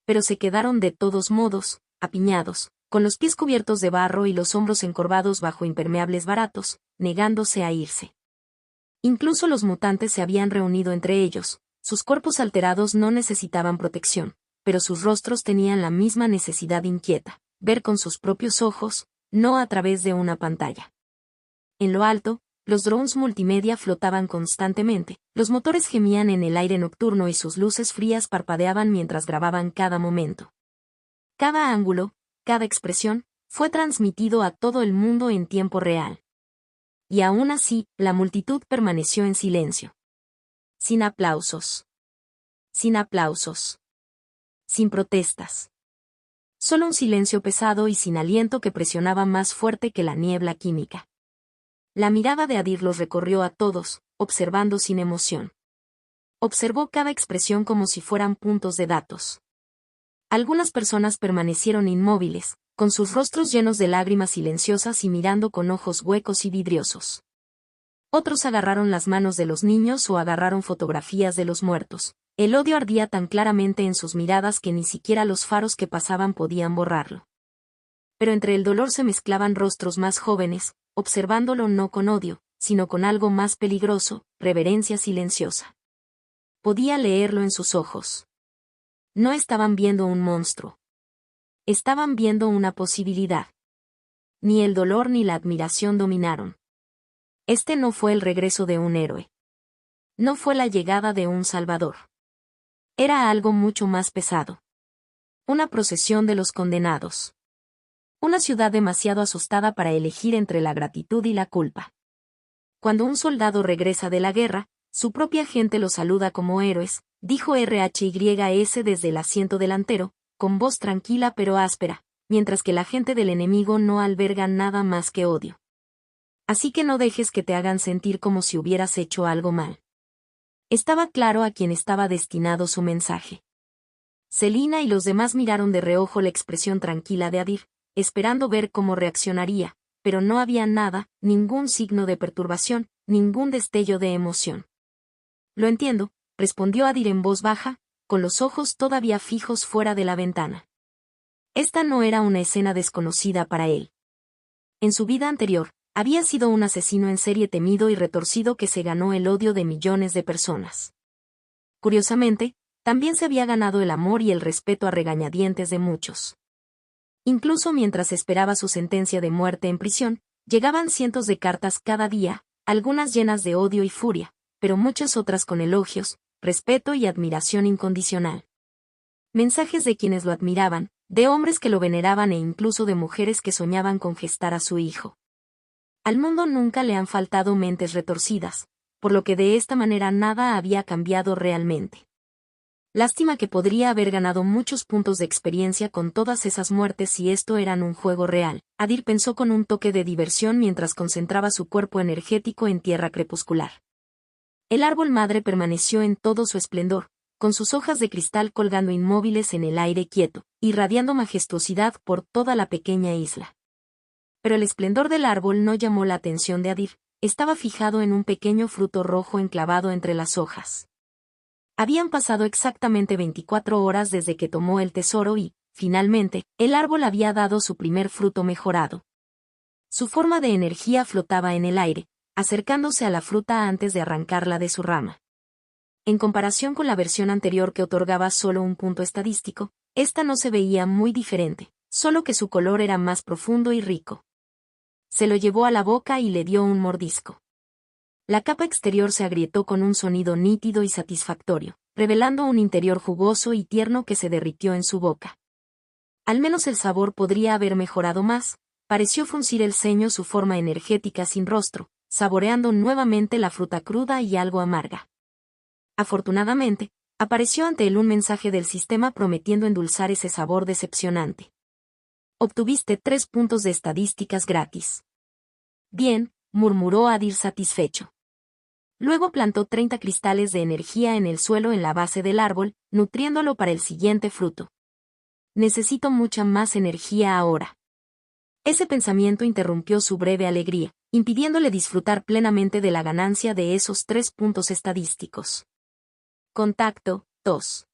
Pero se quedaron de todos modos, apiñados, con los pies cubiertos de barro y los hombros encorvados bajo impermeables baratos, negándose a irse. Incluso los mutantes se habían reunido entre ellos, sus cuerpos alterados no necesitaban protección, pero sus rostros tenían la misma necesidad inquieta, ver con sus propios ojos, no a través de una pantalla. En lo alto, los drones multimedia flotaban constantemente, los motores gemían en el aire nocturno y sus luces frías parpadeaban mientras grababan cada momento. Cada ángulo, cada expresión, fue transmitido a todo el mundo en tiempo real. Y aún así, la multitud permaneció en silencio. Sin aplausos. Sin aplausos. Sin protestas. Solo un silencio pesado y sin aliento que presionaba más fuerte que la niebla química. La mirada de Adir los recorrió a todos, observando sin emoción. Observó cada expresión como si fueran puntos de datos. Algunas personas permanecieron inmóviles, con sus rostros llenos de lágrimas silenciosas y mirando con ojos huecos y vidriosos. Otros agarraron las manos de los niños o agarraron fotografías de los muertos. El odio ardía tan claramente en sus miradas que ni siquiera los faros que pasaban podían borrarlo. Pero entre el dolor se mezclaban rostros más jóvenes, observándolo no con odio, sino con algo más peligroso, reverencia silenciosa. Podía leerlo en sus ojos. No estaban viendo un monstruo. Estaban viendo una posibilidad. Ni el dolor ni la admiración dominaron. Este no fue el regreso de un héroe. No fue la llegada de un salvador. Era algo mucho más pesado. Una procesión de los condenados. Una ciudad demasiado asustada para elegir entre la gratitud y la culpa. Cuando un soldado regresa de la guerra, su propia gente lo saluda como héroes, dijo RHYS desde el asiento delantero, con voz tranquila pero áspera, mientras que la gente del enemigo no alberga nada más que odio. Así que no dejes que te hagan sentir como si hubieras hecho algo mal. Estaba claro a quién estaba destinado su mensaje. Selina y los demás miraron de reojo la expresión tranquila de Adir, esperando ver cómo reaccionaría, pero no había nada, ningún signo de perturbación, ningún destello de emoción. Lo entiendo, respondió Adir en voz baja, con los ojos todavía fijos fuera de la ventana. Esta no era una escena desconocida para él. En su vida anterior, había sido un asesino en serie temido y retorcido que se ganó el odio de millones de personas. Curiosamente, también se había ganado el amor y el respeto a regañadientes de muchos. Incluso mientras esperaba su sentencia de muerte en prisión, llegaban cientos de cartas cada día, algunas llenas de odio y furia, pero muchas otras con elogios, respeto y admiración incondicional. Mensajes de quienes lo admiraban, de hombres que lo veneraban e incluso de mujeres que soñaban con gestar a su hijo. Al mundo nunca le han faltado mentes retorcidas, por lo que de esta manera nada había cambiado realmente. Lástima que podría haber ganado muchos puntos de experiencia con todas esas muertes si esto eran un juego real, Adir pensó con un toque de diversión mientras concentraba su cuerpo energético en tierra crepuscular. El árbol madre permaneció en todo su esplendor, con sus hojas de cristal colgando inmóviles en el aire quieto, irradiando majestuosidad por toda la pequeña isla. Pero el esplendor del árbol no llamó la atención de Adir, estaba fijado en un pequeño fruto rojo enclavado entre las hojas. Habían pasado exactamente 24 horas desde que tomó el tesoro y, finalmente, el árbol había dado su primer fruto mejorado. Su forma de energía flotaba en el aire, acercándose a la fruta antes de arrancarla de su rama. En comparación con la versión anterior que otorgaba solo un punto estadístico, esta no se veía muy diferente, solo que su color era más profundo y rico. Se lo llevó a la boca y le dio un mordisco. La capa exterior se agrietó con un sonido nítido y satisfactorio, revelando un interior jugoso y tierno que se derritió en su boca. Al menos el sabor podría haber mejorado más, pareció fruncir el ceño su forma energética sin rostro, saboreando nuevamente la fruta cruda y algo amarga. Afortunadamente, apareció ante él un mensaje del sistema prometiendo endulzar ese sabor decepcionante. Obtuviste 3 puntos de estadísticas gratis. Bien, murmuró Adir satisfecho. Luego plantó 30 cristales de energía en el suelo en la base del árbol, nutriéndolo para el siguiente fruto. Necesito mucha más energía ahora. Ese pensamiento interrumpió su breve alegría, impidiéndole disfrutar plenamente de la ganancia de esos 3 puntos estadísticos. Contacto, tos.